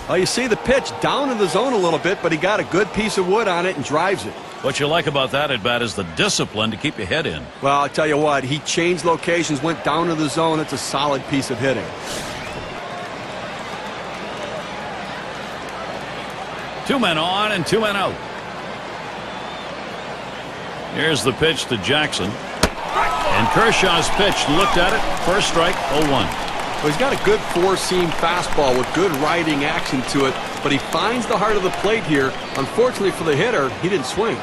Well, you see the pitch down in the zone a little bit, but he got a good piece of wood on it and drives it. What you like about that at bat is the discipline to keep your head in. Well, I'll tell you what, he changed locations, went down to the zone. It's a solid piece of hitting. Two men on and 2 men out. Here's the pitch to Jackson. And Kershaw's pitch, looked at it, first strike, 0-1. Well, he's got a good four-seam fastball with good riding action to it, but he finds the heart of the plate here. Unfortunately for the hitter, he didn't swing.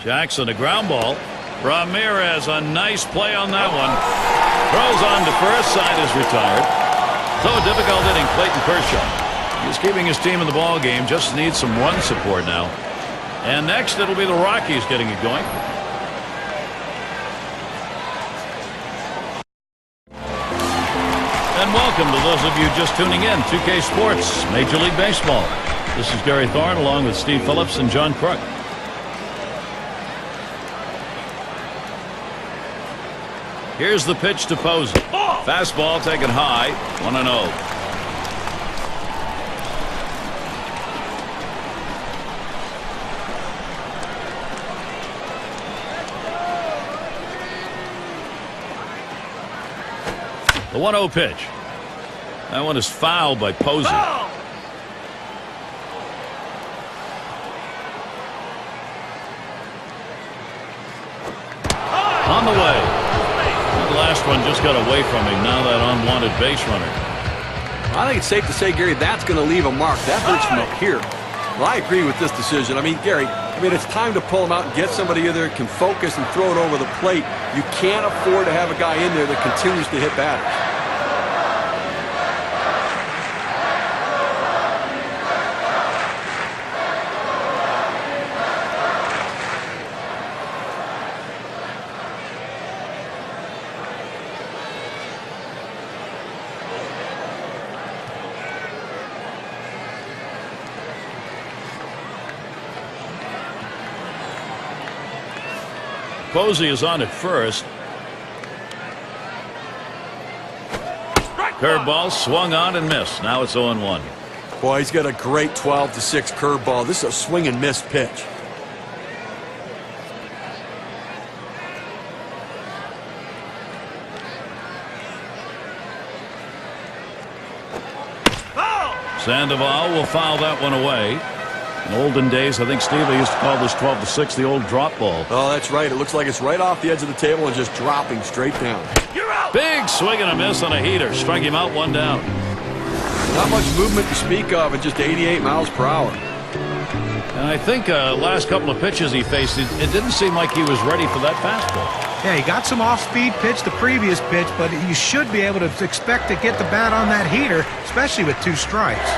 Jackson, a ground ball. Ramirez, a nice play on that one. Throws on to first, side is retired. So difficult hitting, Clayton Kershaw. He's keeping his team in the ball game, just needs some run support now. And next it'll be the Rockies getting it going. And welcome to those of you just tuning in. 2K Sports, Major League Baseball. This is Gary Thorne along with Steve Phillips and John Crook. Here's the pitch to Posey. Fastball taken high, 1-0. The 1-0 pitch. That one is fouled by Posey. On the way. The last one just got away from him. Now that unwanted base runner. I think it's safe to say, Gary, that's going to leave a mark. That hurts from up here. Well, I agree with this decision. I mean, Gary, it's time to pull him out and get somebody in there that can focus and throw it over the plate. You can't afford to have a guy in there that continues to hit batters. Posey is on at first. Curveball swung on and missed. Now it's 0-1. Boy, he's got a great 12-6 curveball. This is a swing and miss pitch. Sandoval will foul that one away. In olden days, I think, Steve, they used to call this 12-6 the old drop ball. Oh, that's right. It looks like it's right off the edge of the table and just dropping straight down. You're out. Big swing and a miss on a heater. Strike him out, one down. Not much movement to speak of at just 88 miles per hour. And I think last couple of pitches he faced, it didn't seem like he was ready for that fastball. Yeah, he got some off-speed pitch the previous pitch, but you should be able to expect to get the bat on that heater, especially with 2 strikes.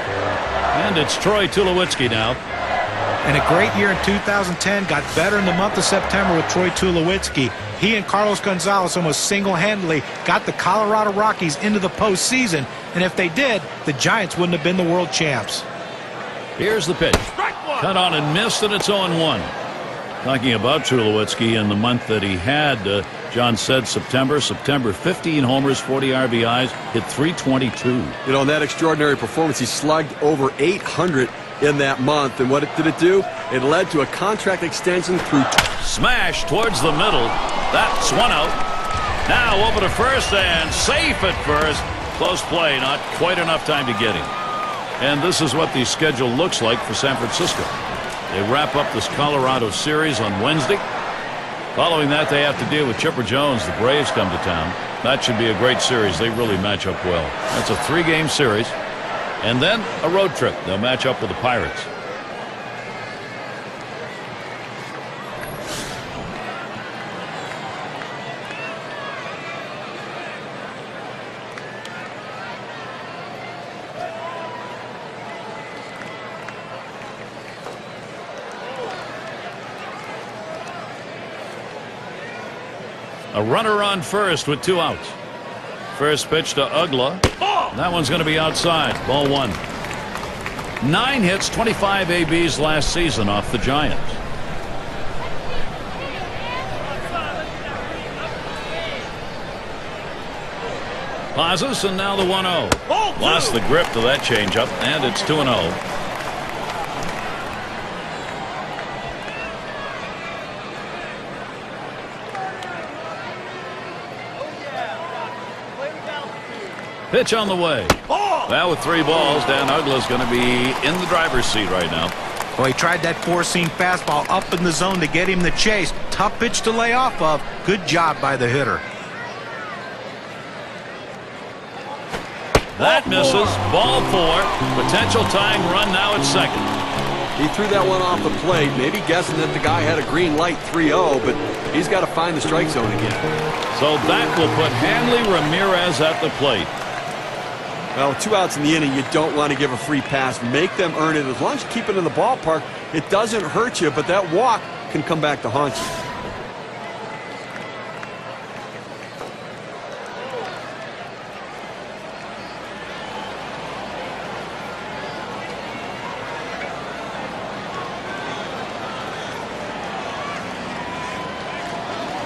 And it's Troy Tulowitzki now. And a great year in 2010, got better in the month of September with Troy Tulowitzki. He and Carlos Gonzalez almost single-handedly got the Colorado Rockies into the postseason, and if they did, the Giants wouldn't have been the world champs. Here's the pitch. Cut on and missed, and it's 0-1. Talking about Tulowitzki in the month that he had, John said September 15 homers, 40 RBIs, hit .322. You know, in that extraordinary performance, he slugged over 800 in that month. And what did it do? It led to a contract extension through... Smash towards the middle. That's one out. Now over to first and safe at first. Close play, not quite enough time to get him. And this is what the schedule looks like for San Francisco. They wrap up this Colorado series on Wednesday. Following that, they have to deal with Chipper Jones. The Braves come to town. That should be a great series. They really match up well. That's a 3-game series. And then a road trip. They'll match up with the Pirates. A runner on first with 2 outs. First pitch to Ugla. That one's going to be outside. Ball 1. 9 hits, 25 ABs last season off the Giants. Pauses, and now the 1-0. Lost the grip to that changeup, and it's 2-0. Pitch on the way. Well, with 3 balls, Dan Ugla's going to be in the driver's seat right now. Well, he tried that 4-seam fastball up in the zone to get him the chase. Tough pitch to lay off of. Good job by the hitter. That misses. Ball 4. Potential tying run now at second. He threw that one off the plate, maybe guessing that the guy had a green light 3-0, but he's got to find the strike zone again. So that will put Hanley Ramirez at the plate. Well, with 2 outs in the inning, you don't want to give a free pass. Make them earn it. As long as you keep it in the ballpark, it doesn't hurt you, but that walk can come back to haunt you.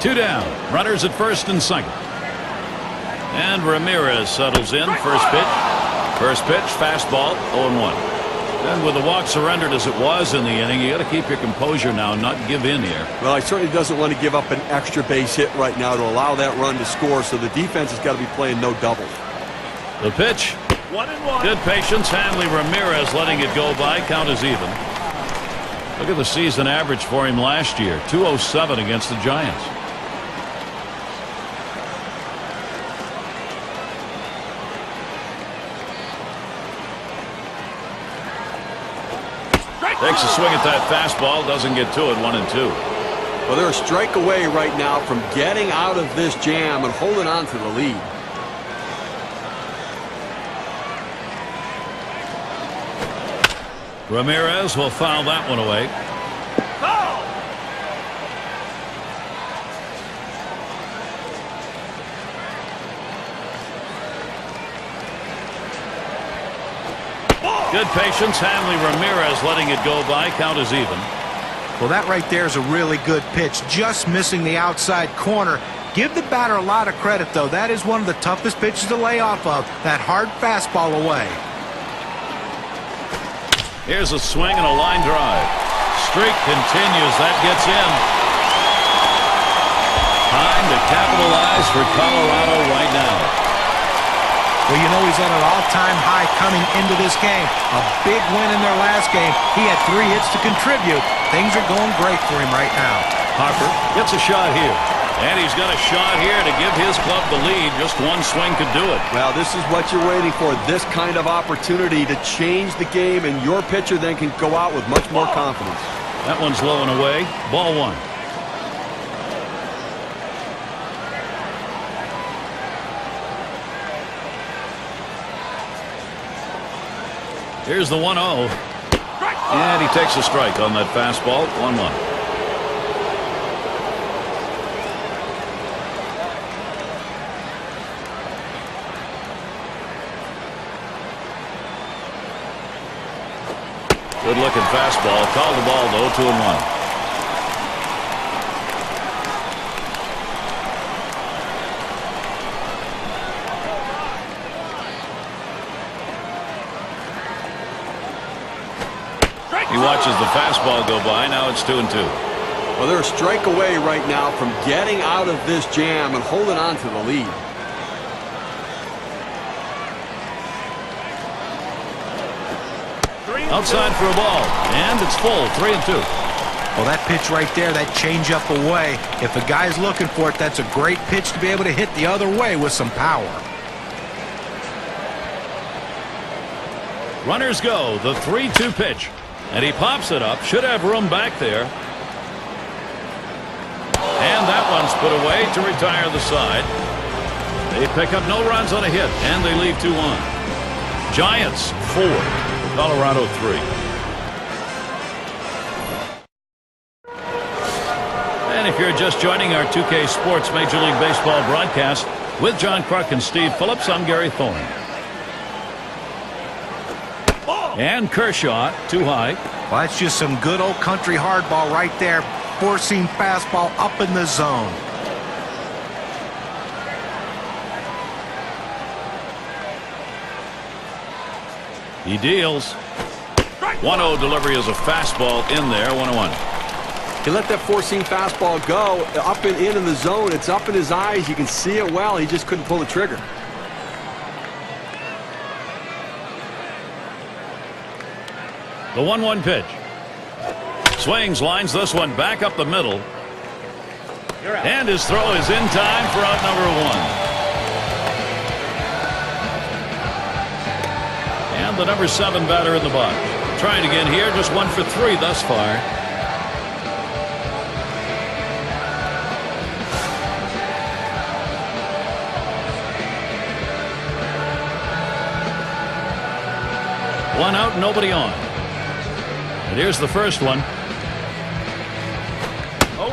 Two down. Runners at first and second. And Ramirez settles in. First pitch. First pitch, fastball, 0-1. And with the walk surrendered as it was in the inning, you got to keep your composure now and not give in here. Well, he certainly doesn't want to give up an extra base hit right now to allow that run to score, so the defense has got to be playing no doubles. The pitch. 1-1. Good patience. Hanley Ramirez letting it go by. Count is even. Look at the season average for him last year. 207 against the Giants. Takes a swing at that fastball. Doesn't get to it. 1-2. Well, they're a strike away right now from getting out of this jam and holding on to the lead. Ramirez will foul that one away. Good patience. Hanley Ramirez letting it go by. Count is even. Well, that right there is a really good pitch, just missing the outside corner. Give the batter a lot of credit, though. That is one of the toughest pitches to lay off of, that hard fastball away. Here's a swing and a line drive. Streak continues. That gets in. Time to capitalize for Colorado right now. Well, you know he's at an all-time high coming into this game. A big win in their last game. He had 3 hits to contribute. Things are going great for him right now. Harper gets a shot here. And he's got a shot here to give his club the lead. Just one swing could do it. Well, this is what you're waiting for, this kind of opportunity to change the game, and your pitcher then can go out with much more confidence. That one's low and away. Ball 1. Here's the 1-0. And he takes a strike on that fastball. 1-1. Good looking fastball. Called the ball though. 2-1. He watches the fastball go by. Now it's 2-2. Well, they're a strike away right now from getting out of this jam and holding on to the lead. Outside for a ball, and it's full. 3-2. Well, that pitch right there, that changeup away, if a guy's looking for it, that's a great pitch to be able to hit the other way with some power. Runners go. The 3-2 pitch. And he pops it up. Should have room back there. And that one's put away to retire the side. They pick up no runs on a hit, and they leave 2 on. Giants 4, Colorado 3. And if you're just joining our 2K Sports Major League Baseball broadcast with John Kruk and Steve Phillips, I'm Gary Thorne. And Kershaw, too high. Well, that's just some good old country hardball right there. Four-seam fastball up in the zone. He deals. 1-0 delivery is a fastball in there. 1-1. He let that four-seam fastball go up and in the zone. It's up in his eyes. You can see it well. He just couldn't pull the trigger. The 1-1 pitch. Swings, lines this one back up the middle. And his throw is in time for out number 1. And the number 7 batter in the box. Trying again here, just 1 for 3 thus far. One out, nobody on. And here's the first one.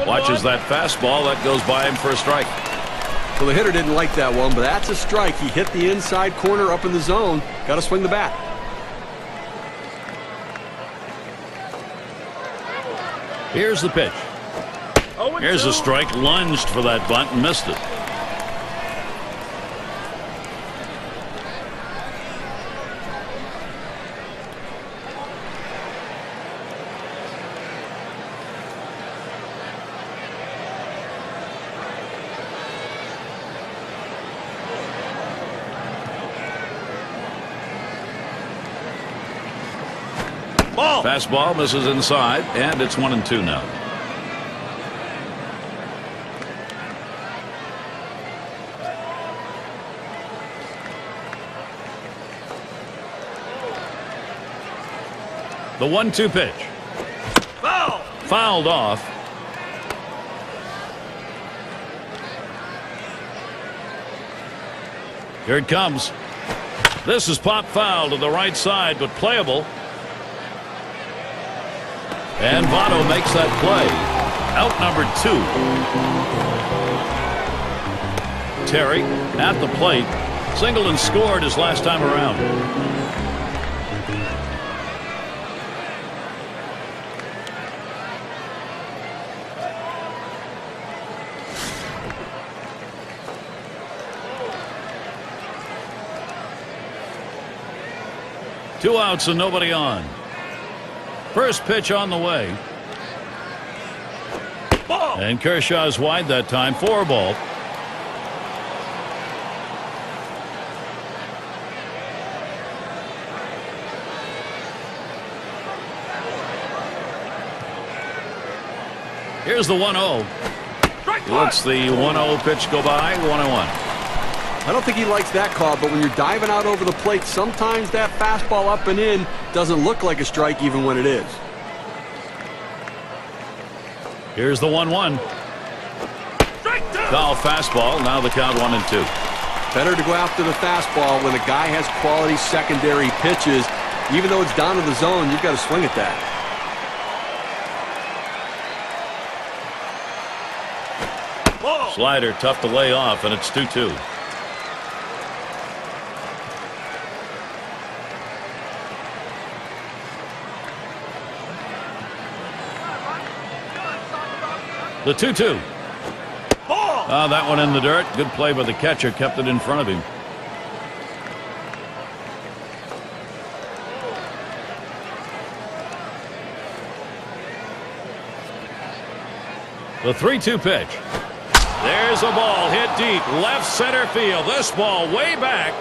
Watches that fastball. That goes by him for a strike. Well, the hitter didn't like that one, but that's a strike. He hit the inside corner up in the zone. Got to swing the bat. Here's the pitch. Here's a strike. Lunged for that bunt and missed it. Fastball misses inside, and it's 1-2 now. The 1-2 pitch. Fouled off. Here it comes. This is pop foul to the right side, but playable. And Votto makes that play. Out number 2. Terry at the plate. Singled and scored his last time around. 2 outs and nobody on. First pitch on the way. Ball. And Kershaw's wide that time. 4 ball. Here's the 1-0. Lets the 1-0 pitch go by. 1-1. I don't think he likes that call, but when you're diving out over the plate, sometimes that fastball up and in doesn't look like a strike even when it is. Here's the 1-1. Foul fastball. Now the count 1-2. Better to go after the fastball when a guy has quality secondary pitches. Even though it's down to the zone, you've got to swing at that. Slider tough to lay off, and it's 2-2. The 2-2. Oh, that one in the dirt. Good play by the catcher. Kept it in front of him. The 3-2 pitch. There's a ball hit deep. Left center field. This ball way back.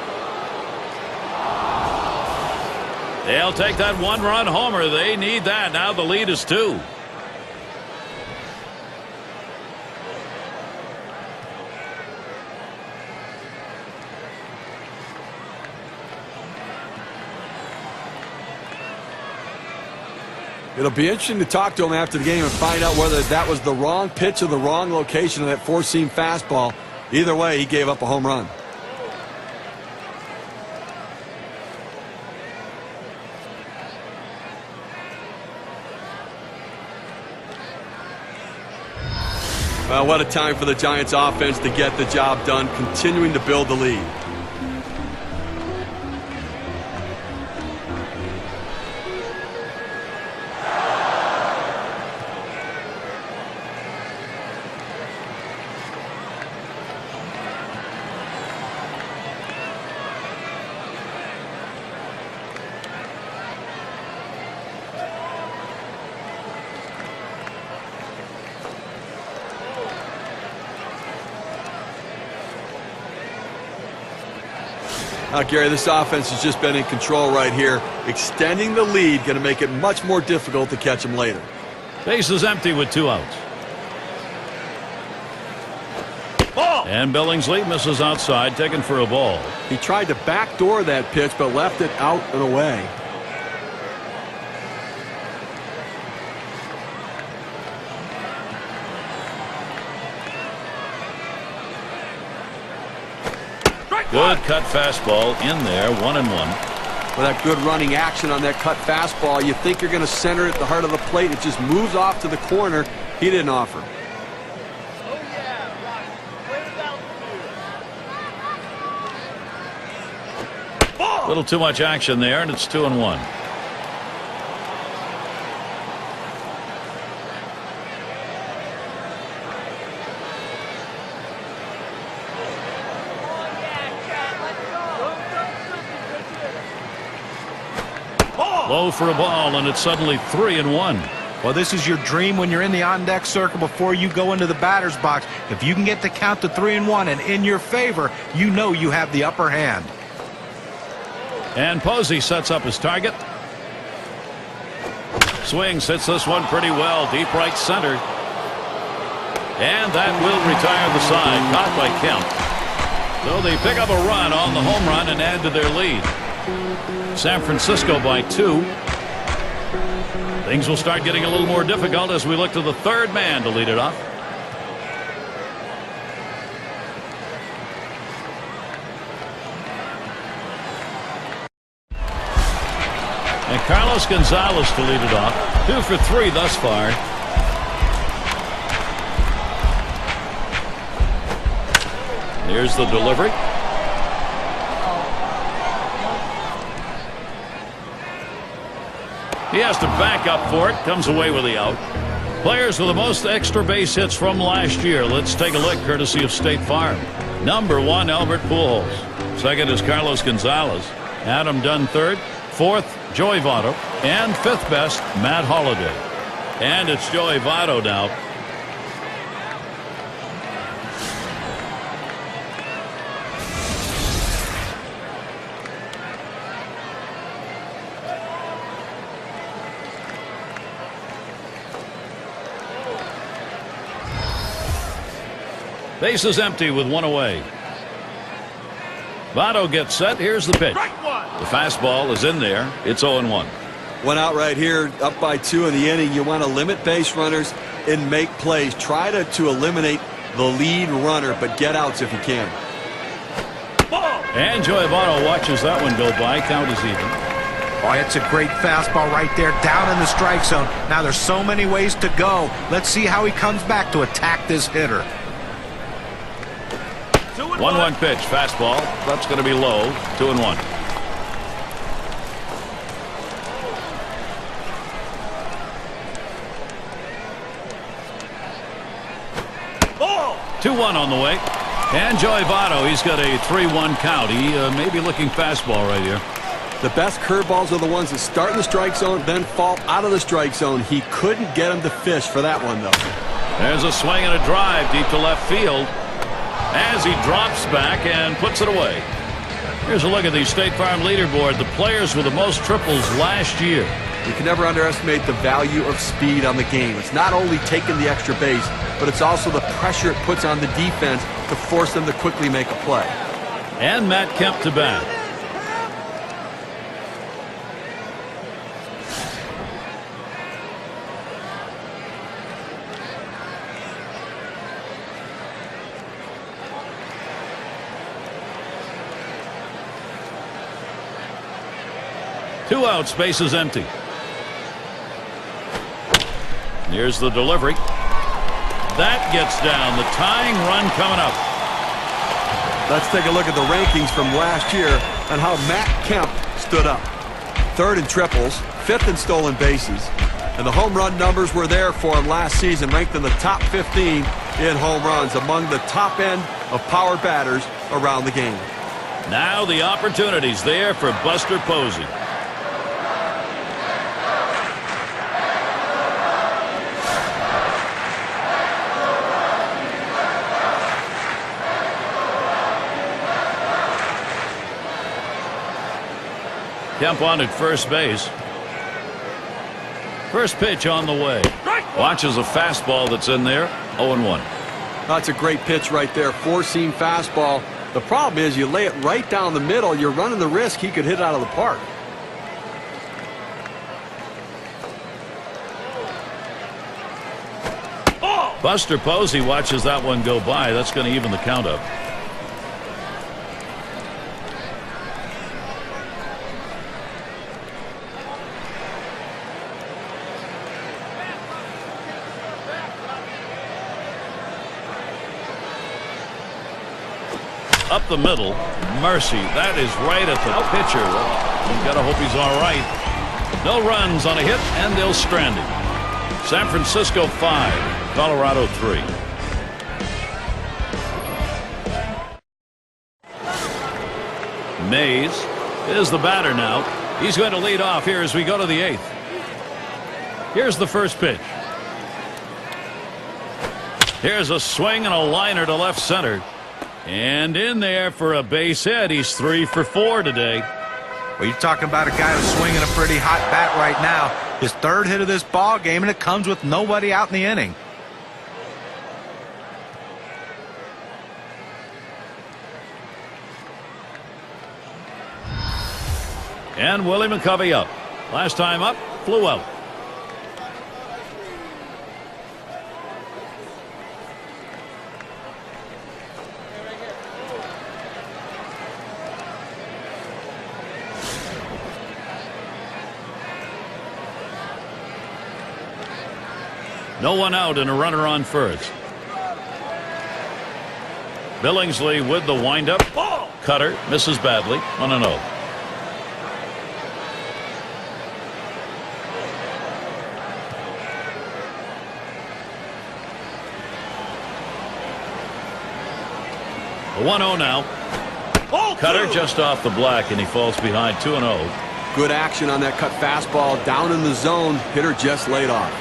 They'll take that 1-run homer. They need that. Now the lead is 2. It'll be interesting to talk to him after the game and find out whether that was the wrong pitch or the wrong location of that four-seam fastball. Either way, he gave up a home run. Well, what a time for the Giants offense to get the job done, continuing to build the lead. Gary, this offense has just been in control right here. Extending the lead going to make it much more difficult to catch them later. Base is empty with 2 outs. Ball. And Billingsley misses outside, taken for a ball. He tried to backdoor that pitch, but left it out and away. Good cut fastball in there, 1-1. With that good running action on that cut fastball, you think you're going to center it at the heart of the plate. It just moves off to the corner. He didn't offer. A little too much action there, and it's 2-1. Low for a ball, and it's suddenly 3-1. Well, this is your dream when you're in the on-deck circle before you go into the batter's box. If you can get the count to 3-1 and in your favor, you know you have the upper hand. And Posey sets up his target. Swings, hits this one pretty well, deep right center. And that will retire the side, caught by Kemp. So they pick up a run on the home run and add to their lead. San Francisco by 2. Things will start getting a little more difficult as we look to the third man to lead it off. And Carlos Gonzalez to lead it off. 2 for 3 thus far. Here's the delivery. He has to back up for it. Comes away with the out. Players with the most extra base hits from last year. Let's take a look, courtesy of State Farm. Number 1, Albert Pujols. Second is Carlos Gonzalez. Adam Dunn third. Fourth, Joey Votto. And fifth best, Matt Holliday. And it's Joey Votto now. Base is empty with one away. Votto gets set. Here's the pitch. The fastball is in there. It's 0-1. One out right here, up by 2 in the inning. You want to limit base runners and make plays. Try to eliminate the lead runner, but get outs if you can. And Joey Votto watches that one go by. Count is even. Oh, it's a great fastball right there, down in the strike zone. Now there's so many ways to go. Let's see how he comes back to attack this hitter. 1-1 pitch, fastball. That's going to be low. 2-1. Ball. 2-1 on the way. And Joey Votto, he's got a 3-1 count. He may be looking fastball right here. The best curveballs are the ones that start in the strike zone, then fall out of the strike zone. He couldn't get him to fish for that one, though. There's a swing and a drive deep to left field as he drops back and puts it away. Here's a look at the State Farm leaderboard. The players with the most triples last year. You can never underestimate the value of speed on the game. It's not only taking the extra base, but it's also the pressure it puts on the defense to force them to quickly make a play. And Matt Kemp to bat. Two outs, base is empty. Here's the delivery. That gets down. The tying run coming up. Let's take a look at the rankings from last year and how Matt Kemp stood up. Third in triples, fifth in stolen bases, and the home run numbers were there for him last season, ranked in the top 15 in home runs, among the top end of power batters around the game. Now the opportunity's there for Buster Posey. Kemp on at first base. First pitch on the way. Watches a fastball that's in there. 0-1. That's a great pitch right there. Four-seam fastball. The problem is you lay it right down the middle. You're running the risk he could hit it out of the park. Buster Posey watches that one go by. That's going to even the count up. Up the middle, Mercy. That is right at the pitcher. Well, you got to hope he's all right. No runs on a hit, and they'll strand him. San Francisco 5, Colorado 3. Mays is the batter now. He's going to lead off here as we go to the 8th. Here's the first pitch. Here's a swing and a liner to left center. And in there for a base hit. He's 3 for 4 today. Well, you're talking about a guy who's swinging a pretty hot bat right now. His third hit of this ball game, and it comes with nobody out in the inning. And Willie McCovey up. Last time up, flew out. No one out and a runner on first. Billingsley with the windup. Cutter misses badly. 1-0. A 1-0 now. Cutter just off the black, and he falls behind 2-0. Good action on that cut fastball down in the zone. Hitter just laid off.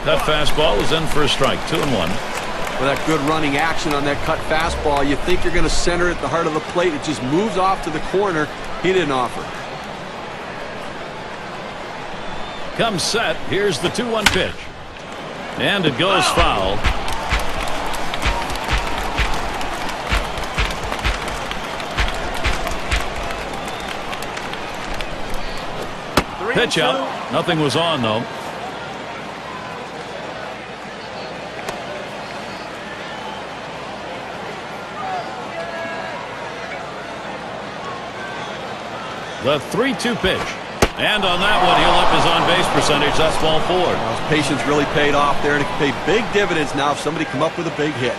That fastball is in for a strike. 2-1. With that good running action on that cut fastball, you think you're going to center it at the heart of the plate. It just moves off to the corner. He didn't offer. Comes set. Here's the 2-1 pitch. And it goes foul. Pitch out. Nothing was on, though. The 3-2 pitch. And on that one, he'll up his on-base percentage. That's ball 4. Well, his patience really paid off there, and it can pay big dividends now if somebody come up with a big hit.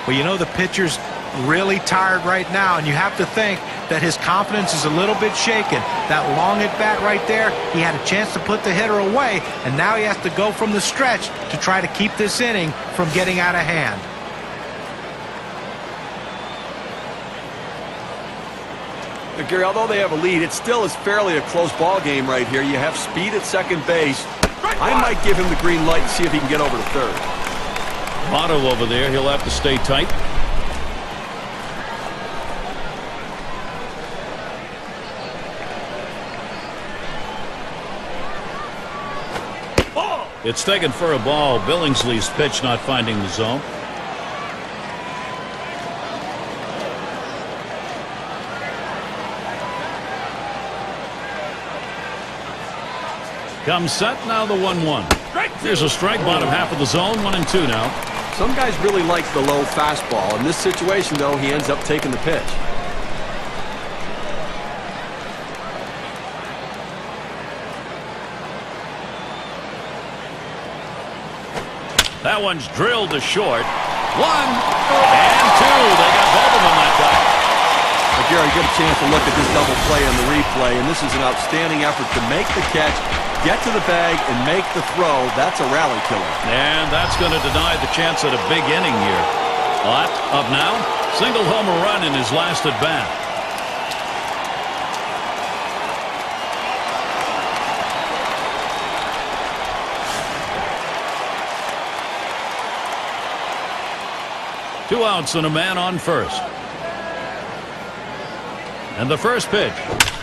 Well, you know, the pitcher's really tired right now, and you have to think that his confidence is a little bit shaken. That long at bat right there, he had a chance to put the hitter away, and now he has to go from the stretch to try to keep this inning from getting out of hand. But Gary, although they have a lead, it still is fairly a close ball game right here. You have speed at second base. I might give him the green light and see if he can get over to third. Motto over there. He'll have to stay tight. It's taken for a ball. Billingsley's pitch not finding the zone. Comes set. Now the 1-1. There's a strike. Bottom half of the zone. 1-2 now. Some guys really like the low fastball. In this situation, though, he ends up taking the pitch. That one's drilled to short. 1 and 2. They got both of them that time. But Gary, get a chance to look at this double play on the replay, and this is an outstanding effort to make the catch, get to the bag, and make the throw. That's a rally killer. And that's going to deny the chance at a big inning here. But up now, single homer run in his last at bat. Two outs and a man on first. And the first pitch,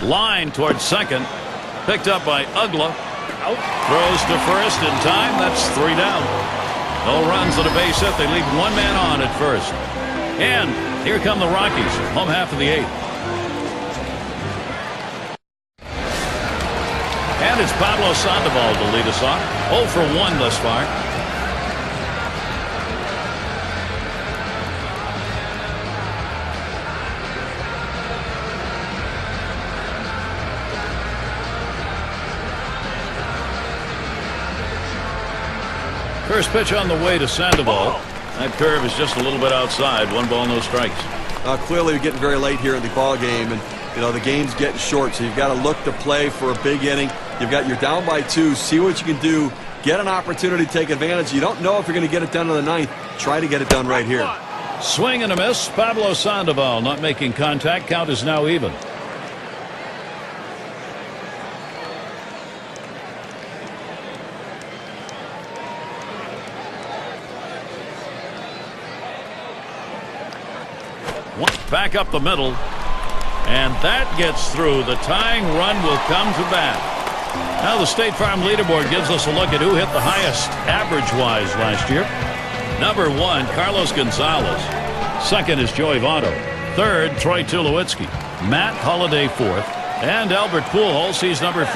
line towards second, picked up by Ugla. Throws to first in time. That's 3 down. No runs at a base hit. They leave one man on at first. And here come the Rockies, home half of the 8th. And it's Pablo Sandoval to lead us on. 0 for 1 thus far. First pitch on the way to Sandoval. That curve is just a little bit outside. 1 ball, no strikes. Clearly, you're getting very late here in the ball game, and you know the game's getting short. So you've got to look to play for a big inning. You've got you're down by 2. See what you can do. Get an opportunity to take advantage. You don't know if you're going to get it done in the 9th. Try to get it done right here. Swing and a miss. Pablo Sandoval not making contact. Count is now even. Back up the middle, and that gets through. The tying run will come to bat. Now the State Farm leaderboard gives us a look at who hit the highest average-wise last year. Number 1, Carlos Gonzalez. Second is Joey Votto. Third, Troy Tulowitzki. Matt Holliday 4th, and Albert Pujols, he's number 5.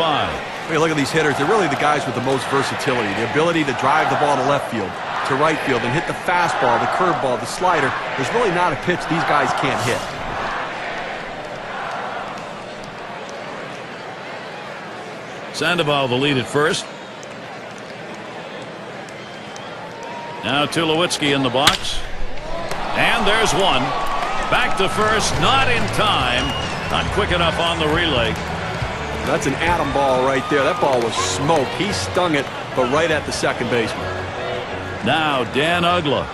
When you look at these hitters, they're really the guys with the most versatility, the ability to drive the ball to left field, to right field, and hit the fastball, the curveball, the slider. There's really not a pitch these guys can't hit. Sandoval the lead at first. Now Tulowitzki in the box. And there's one. Back to first, not in time. Not quick enough on the relay. That's an atom ball right there. That ball was smoke. He stung it, but right at the second baseman. Now Dan Ugla.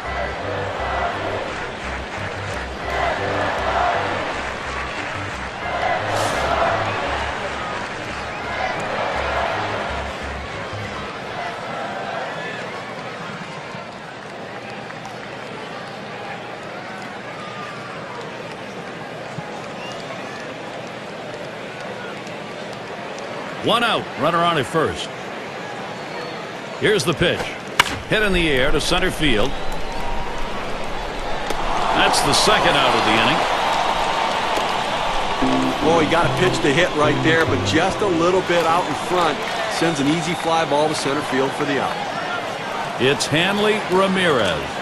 One out, runner on at first. Here's the pitch. Hit in the air to center field. That's the second out of the inning. Oh, he got a pitch to hit right there, but just a little bit out in front. Sends an easy fly ball to center field for the out. It's Hanley Ramirez.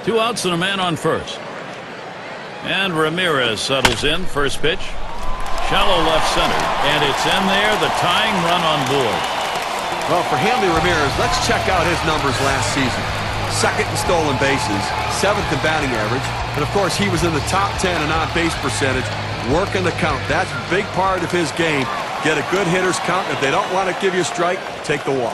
Two outs and a man on first. And Ramirez settles in. First pitch. Shallow left center. And it's in there. The tying run on board. Well, for Hanley Ramirez, let's check out his numbers last season. Second in stolen bases. Seventh in batting average. And, of course, he was in the top 10 in on-base percentage. Working the count. That's a big part of his game. Get a good hitter's count. If they don't want to give you a strike, take the walk.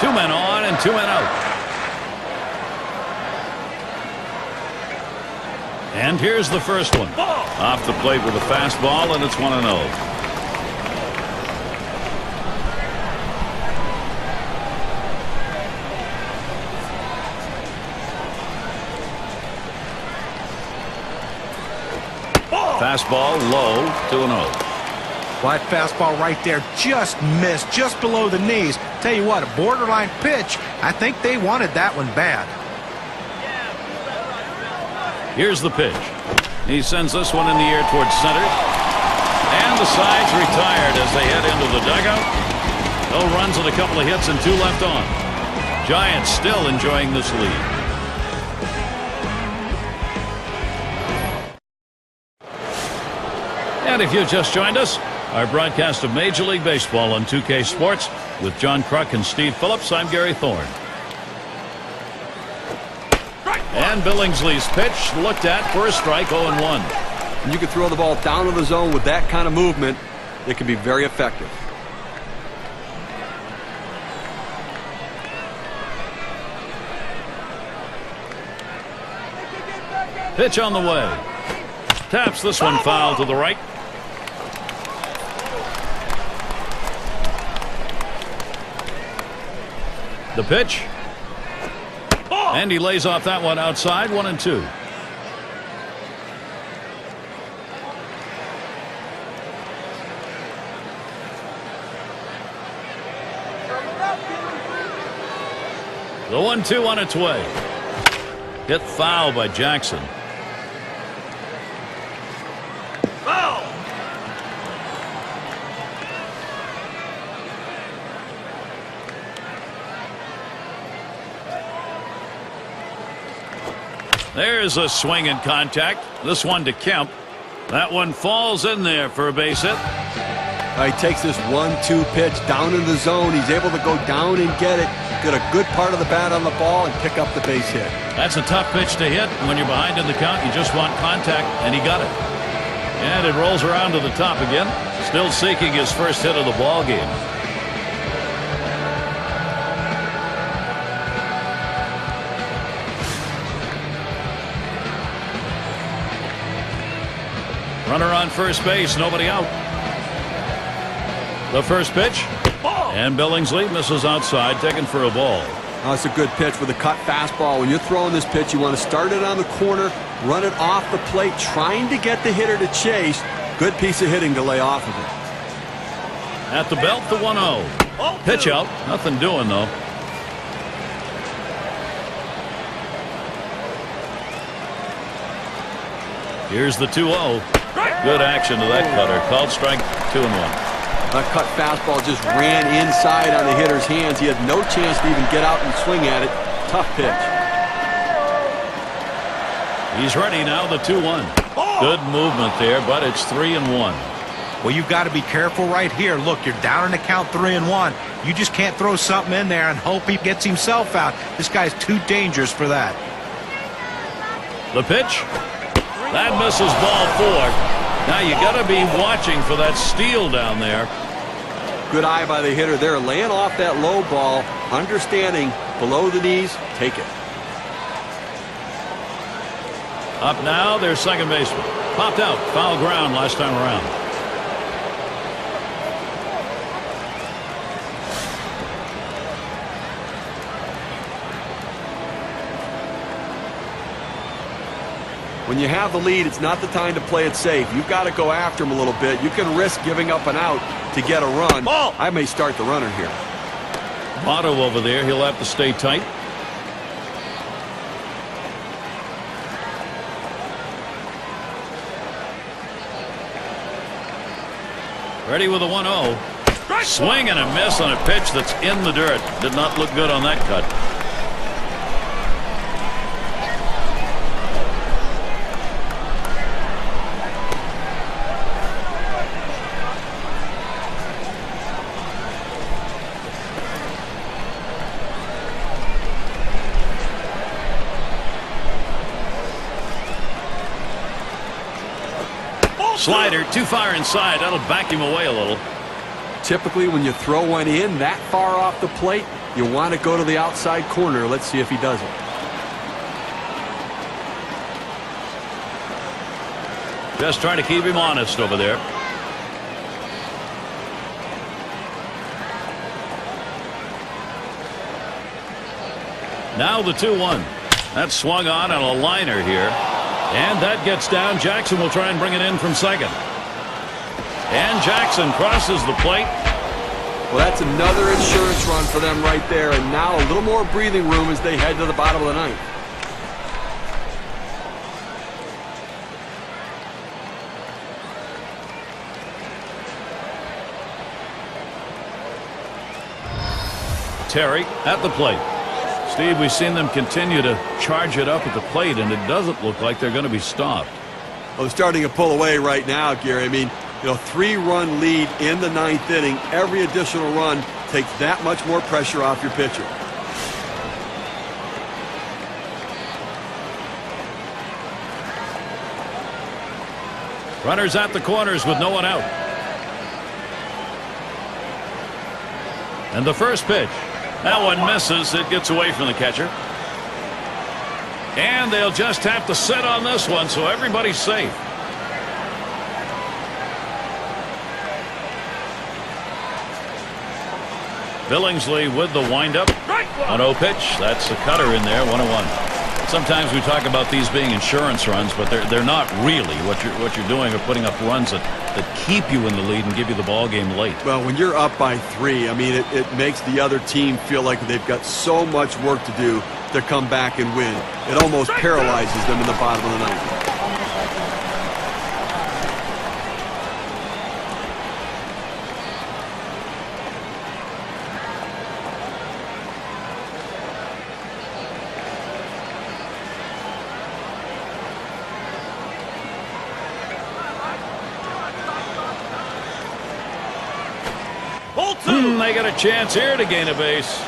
Two men on and two men out. And here's the first one. Off the plate with a fastball, and it's 1-0. Fastball low, 2-0. Well, that fastball right there just missed, just below the knees. Tell you what, a borderline pitch. I think they wanted that one bad. Here's the pitch. He sends this one in the air towards center. And the side's retired as they head into the dugout. No runs and a couple of hits and two left on. Giants still enjoying this lead. And if you just joined us, our broadcast of Major League Baseball on 2K Sports with John Kruk and Steve Phillips. I'm Gary Thorne. And Billingsley's pitch looked at for a strike, 0-1. You can throw the ball down to the zone with that kind of movement. It can be very effective. Pitch on the way. Taps this one foul to the right. The pitch. And he lays off that one outside, 1-2. The 1-2 on its way. Hit foul by Jackson. Foul. There's a swing and contact. This one to Kemp. That one falls in there for a base hit. He takes this 1-2 pitch down in the zone. He's able to go down and get it. Get a good part of the bat on the ball and pick up the base hit. That's a tough pitch to hit. When you're behind in the count, you just want contact, and he got it. And it rolls around to the top again. Still seeking his first hit of the ball game. Runner on first base, nobody out. The first pitch. And Billingsley misses outside, taken for a ball. That's a good pitch with a cut fastball. When you're throwing this pitch, you want to start it on the corner, run it off the plate, trying to get the hitter to chase. Good piece of hitting to lay off of it. At the belt, the 1-0. Pitch out. Nothing doing, though. Here's the 2-0. Good action to that cutter. Called strike 2-1. That cut fastball just ran inside on the hitter's hands. He had no chance to even get out and swing at it. Tough pitch. He's ready now, the 2-1. Good movement there, but it's 3-1. Well, you've got to be careful right here. Look, you're down in the count 3-1. You just can't throw something in there and hope he gets himself out. This guy's too dangerous for that. The pitch. That misses ball 4. Now you got to be watching for that steal down there. Good eye by the hitter there, laying off that low ball, understanding below the knees, take it. Up now, their second baseman. Popped out, foul ground last time around. When you have the lead, it's not the time to play it safe. You've got to go after him a little bit. You can risk giving up an out to get a run. Ball. I may start the runner here. Otto over there, he'll have to stay tight. Ready with a 1-0. Swing and a miss on a pitch that's in the dirt. Did not look good on that cut. Slider too far inside. That'll back him away a little. Typically, when you throw one in that far off the plate, you want to go to the outside corner. Let's see if he does it. Just trying to keep him honest over there. Now the 2-1. That's swung on a liner here. And that gets down. Jackson will try and bring it in from second. And Jackson crosses the plate. Well, that's another insurance run for them right there. And now a little more breathing room as they head to the bottom of the ninth. Terry at the plate. Steve, we've seen them continue to charge it up at the plate, and it doesn't look like they're going to be stopped. Well, they're starting to pull away right now, Gary. I mean, 3-run lead in the ninth inning. Every additional run takes that much more pressure off your pitcher. Runners at the corners with no one out. And the first pitch. That one misses. It gets away from the catcher. And they'll just have to sit on this one, so everybody's safe. Billingsley with the windup. 1-0 pitch. That's a cutter in there. 1-1. Sometimes we talk about these being insurance runs, but they're not really. What you're doing are putting up runs that keep you in the lead and give you the ball game late. Well, when you're up by 3, I mean, it makes the other team feel like they've got so much work to do to come back and win. It almost paralyzes them in the bottom of the ninth. They got a chance here to gain a base.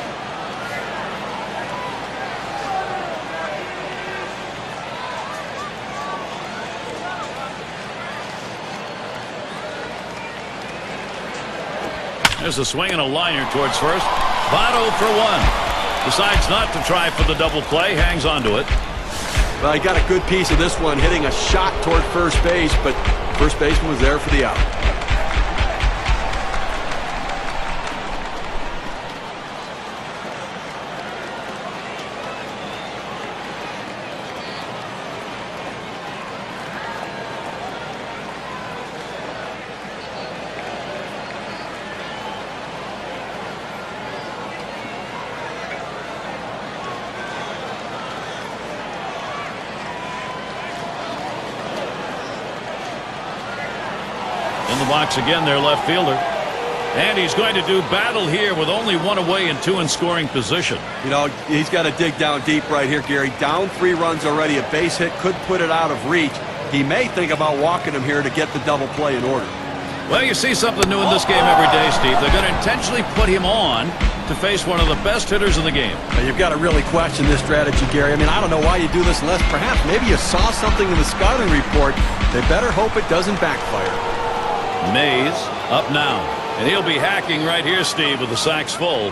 There's a swing and a liner towards first. Votto for 1. Decides not to try for the double play. Hangs on to it. Well, he got a good piece of this one, hitting a shot toward first base, but first baseman was there for the out. In the box again, their left fielder. And he's going to do battle here with only 1 away and 2 in scoring position. He's got to dig down deep right here, Gary. Down 3 runs already. A base hit could put it out of reach. He may think about walking him here to get the double play in order. Well, you see something new in this game every day, Steve. They're going to intentionally put him on to face one of the best hitters in the game. Now, you've got to really question this strategy, Gary. I mean, I don't know why you do this unless perhaps maybe you saw something in the scouting report. They better hope it doesn't backfire. Mays up now. And he'll be hacking right here, Steve, with the sacks full.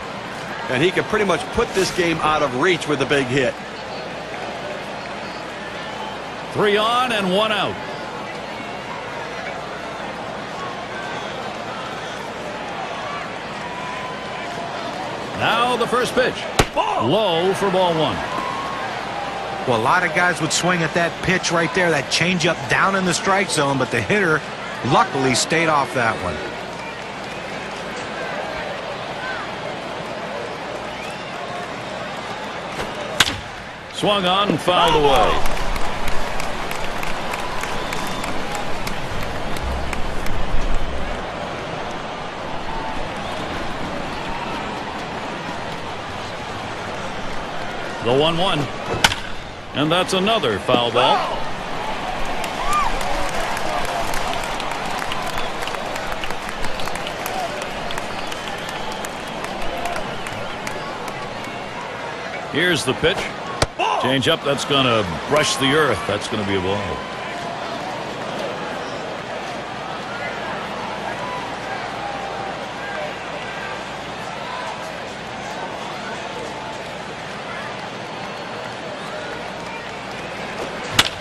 And he can pretty much put this game out of reach with a big hit. 3 on and 1 out. Now the first pitch. Low for ball 1. Well, a lot of guys would swing at that pitch right there, that changeup down in the strike zone, but the hitter luckily stayed off that one. Swung on and fouled away. The 1-1. And that's another foul ball. Here's the pitch. Change up. That's going to brush the earth. That's going to be a ball.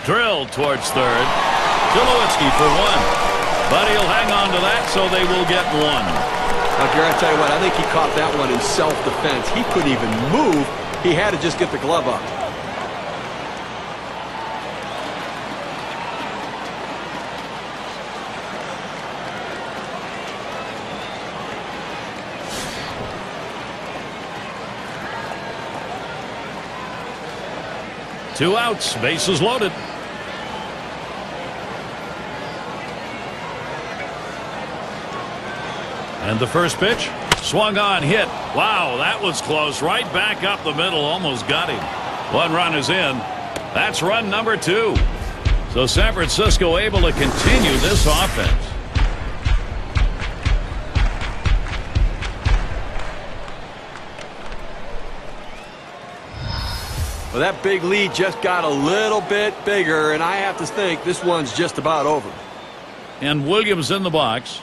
Drilled towards third. Tulowitzki for 1. But he'll hang on to that, so they will get 1. Now, Gary, I tell you what, I think he caught that one in self-defense. He couldn't even move. He had to just get the glove up. Two outs, bases loaded. And the first pitch, swung on, hit. Wow, that was close. Right back up the middle, almost got him. 1 run is in. That's run number 2. So San Francisco able to continue this offense. Well, that big lead just got a little bit bigger, and I have to think this one's just about over. And Williams in the box.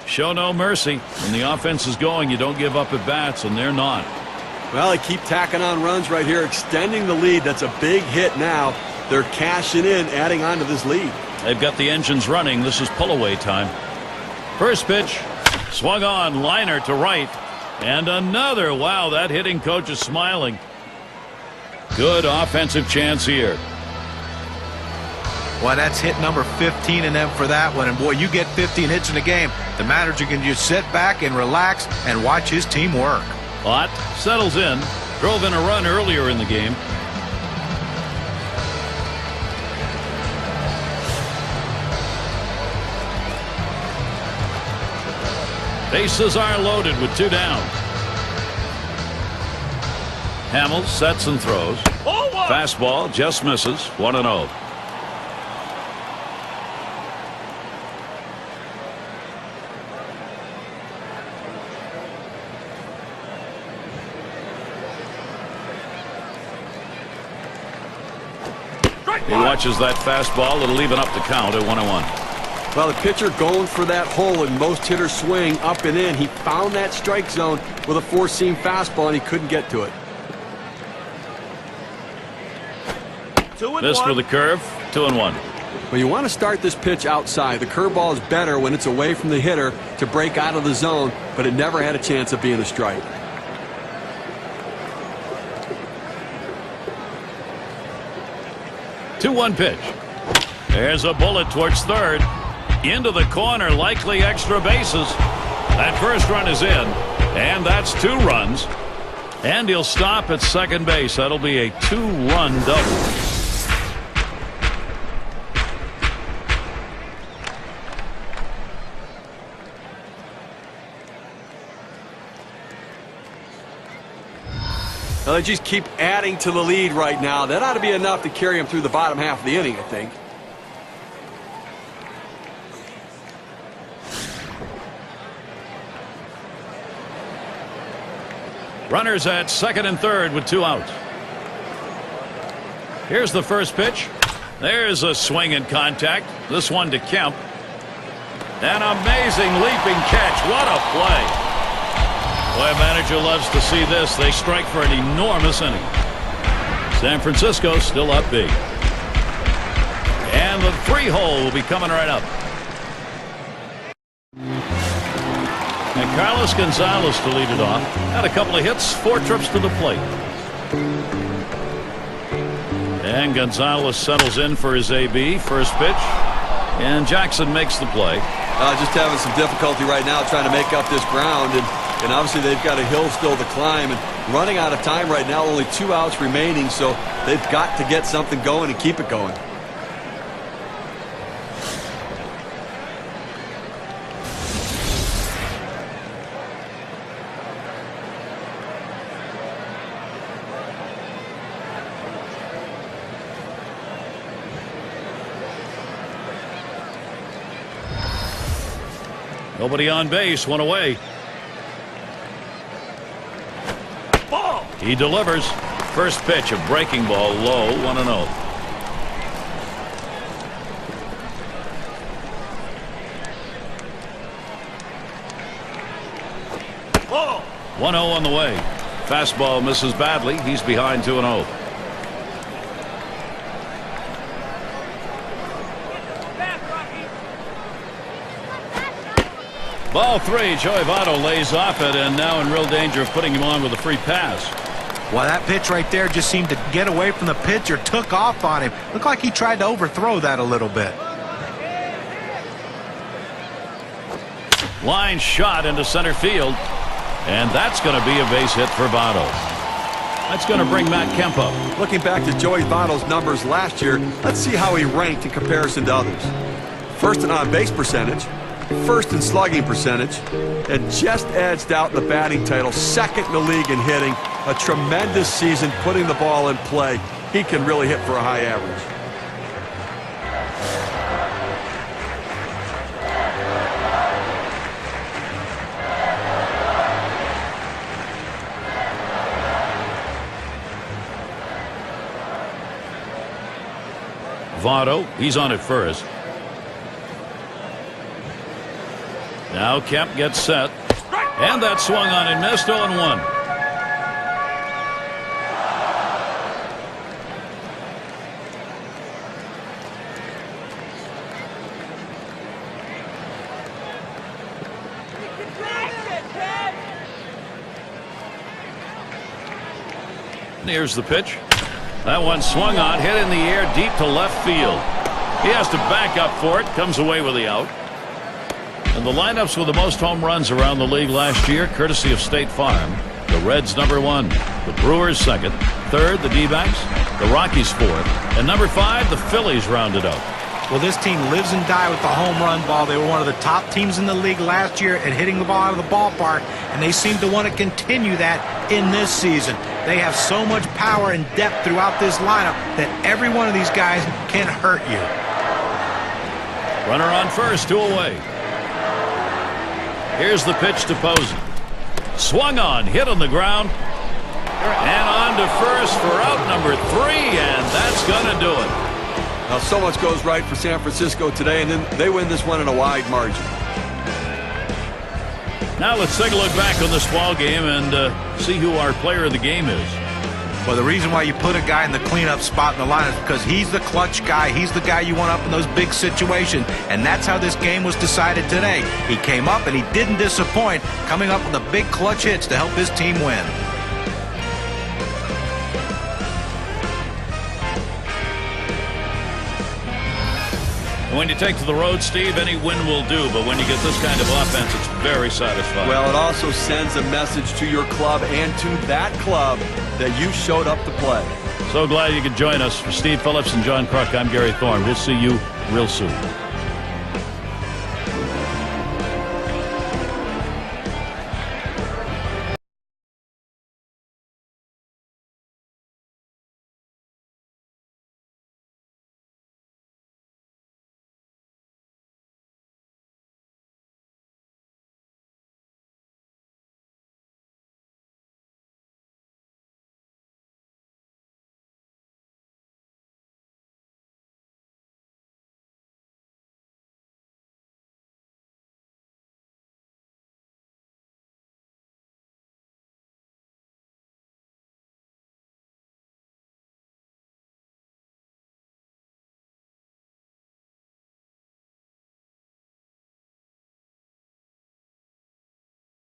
Show no mercy. When the offense is going, you don't give up at bats, and they're not. Well, they keep tacking on runs right here, extending the lead. That's a big hit now. They're cashing in, adding on to this lead. They've got the engines running. This is pull-away time. First pitch, swung on, liner to right. And another. Wow, that hitting coach is smiling. Good offensive chance here. Well, that's hit number 15 in them for that one. And, boy, you get 15 hits in a game. The manager can just sit back and relax and watch his team work. Ott settles in. Drove in a run earlier in the game. Bases are loaded with 2 down. Hamels sets and throws. Fastball just misses. 1-0. He watches that fastball. It'll even up the count at 1-1. Well, the pitcher going for that hole, and most hitters swing up and in. He found that strike zone with a 4-seam fastball, and he couldn't get to it. This for the curve. 2-1. Well, you want to start this pitch outside. The curveball is better when it's away from the hitter to break out of the zone, but it never had a chance of being a strike. Two-one pitch. There's a bullet towards third. Into the corner, likely extra bases. That first run is in, and that's 2 runs. And he'll stop at second base. That'll be a 2-run double. Well, they just keep adding to the lead right now. That ought to be enough to carry him through the bottom half of the inning, I think. Runners at second and third with 2 outs. Here's the first pitch. There's a swing and contact. This one to Kemp. An amazing leaping catch. What a play. Boy, a manager loves to see this. They strike for an enormous inning. San Francisco still up big. And the 3-hole will be coming right up. And Carlos Gonzalez to lead it off. Had a couple of hits, 4 trips to the plate. And Gonzalez settles in for his AB. First pitch. And Jackson makes the play. Just having some difficulty right now trying to make up this ground. And obviously they've got a hill still to climb. And running out of time right now, only 2 outs remaining. So they've got to get something going and keep it going. Nobody on base, 1 away. Ball. He delivers. First pitch, a breaking ball, low, 1-0. Ball. 1-0 on the way. Fastball misses badly. He's behind 2-0. Ball 3. Joey Votto lays off it, and now in real danger of putting him on with a free pass. Well, that pitch right there just seemed to get away from the pitcher, took off on him. Looked like he tried to overthrow that a little bit. Line shot into center field, and that's going to be a base hit for Votto. That's going to bring Matt Kemp up. Looking back to Joey Votto's numbers last year, let's see how he ranked in comparison to others. First in on-base percentage, first in slugging percentage, and just edged out the batting title, second in the league in hitting. A tremendous season putting the ball in play. He can really hit for a high average. Votto, he's on at first. Now Kemp gets set. And that swung on and missed. 0-1. Here's the pitch. That one swung on, hit in the air deep to left field. He has to back up for it. Comes away with the out. And the lineups with the most home runs around the league last year, courtesy of State Farm. The Reds #1, the Brewers 2nd, 3rd the D-backs, the Rockies 4th, and #5 the Phillies rounded up. Well, this team lives and dies with the home run ball. They were one of the top teams in the league last year at hitting the ball out of the ballpark, and they seem to want to continue that in this season. They have so much power and depth throughout this lineup that every one of these guys can hurt you. Runner on first, 2 away. Here's the pitch to Posey. Swung on, hit on the ground, and on to first for out number 3, and that's going to do it. Now, so much goes right for San Francisco today, and then they win this one in a wide margin. Now let's take a look back on this ball game and see who our player of the game is. Well, the reason why you put a guy in the cleanup spot in the line is because he's the clutch guy. He's the guy you want up in those big situations, and that's how this game was decided today. He came up and he didn't disappoint, coming up with the big clutch hits to help his team win. When you take to the road, Steve, any win will do, but when you get this kind of offense, it's very satisfying. Well, it also sends a message to your club and to that club that you showed up to play. So glad you could join us. For Steve Phillips and John Kruk, I'm Gary Thorne. We'll see you real soon.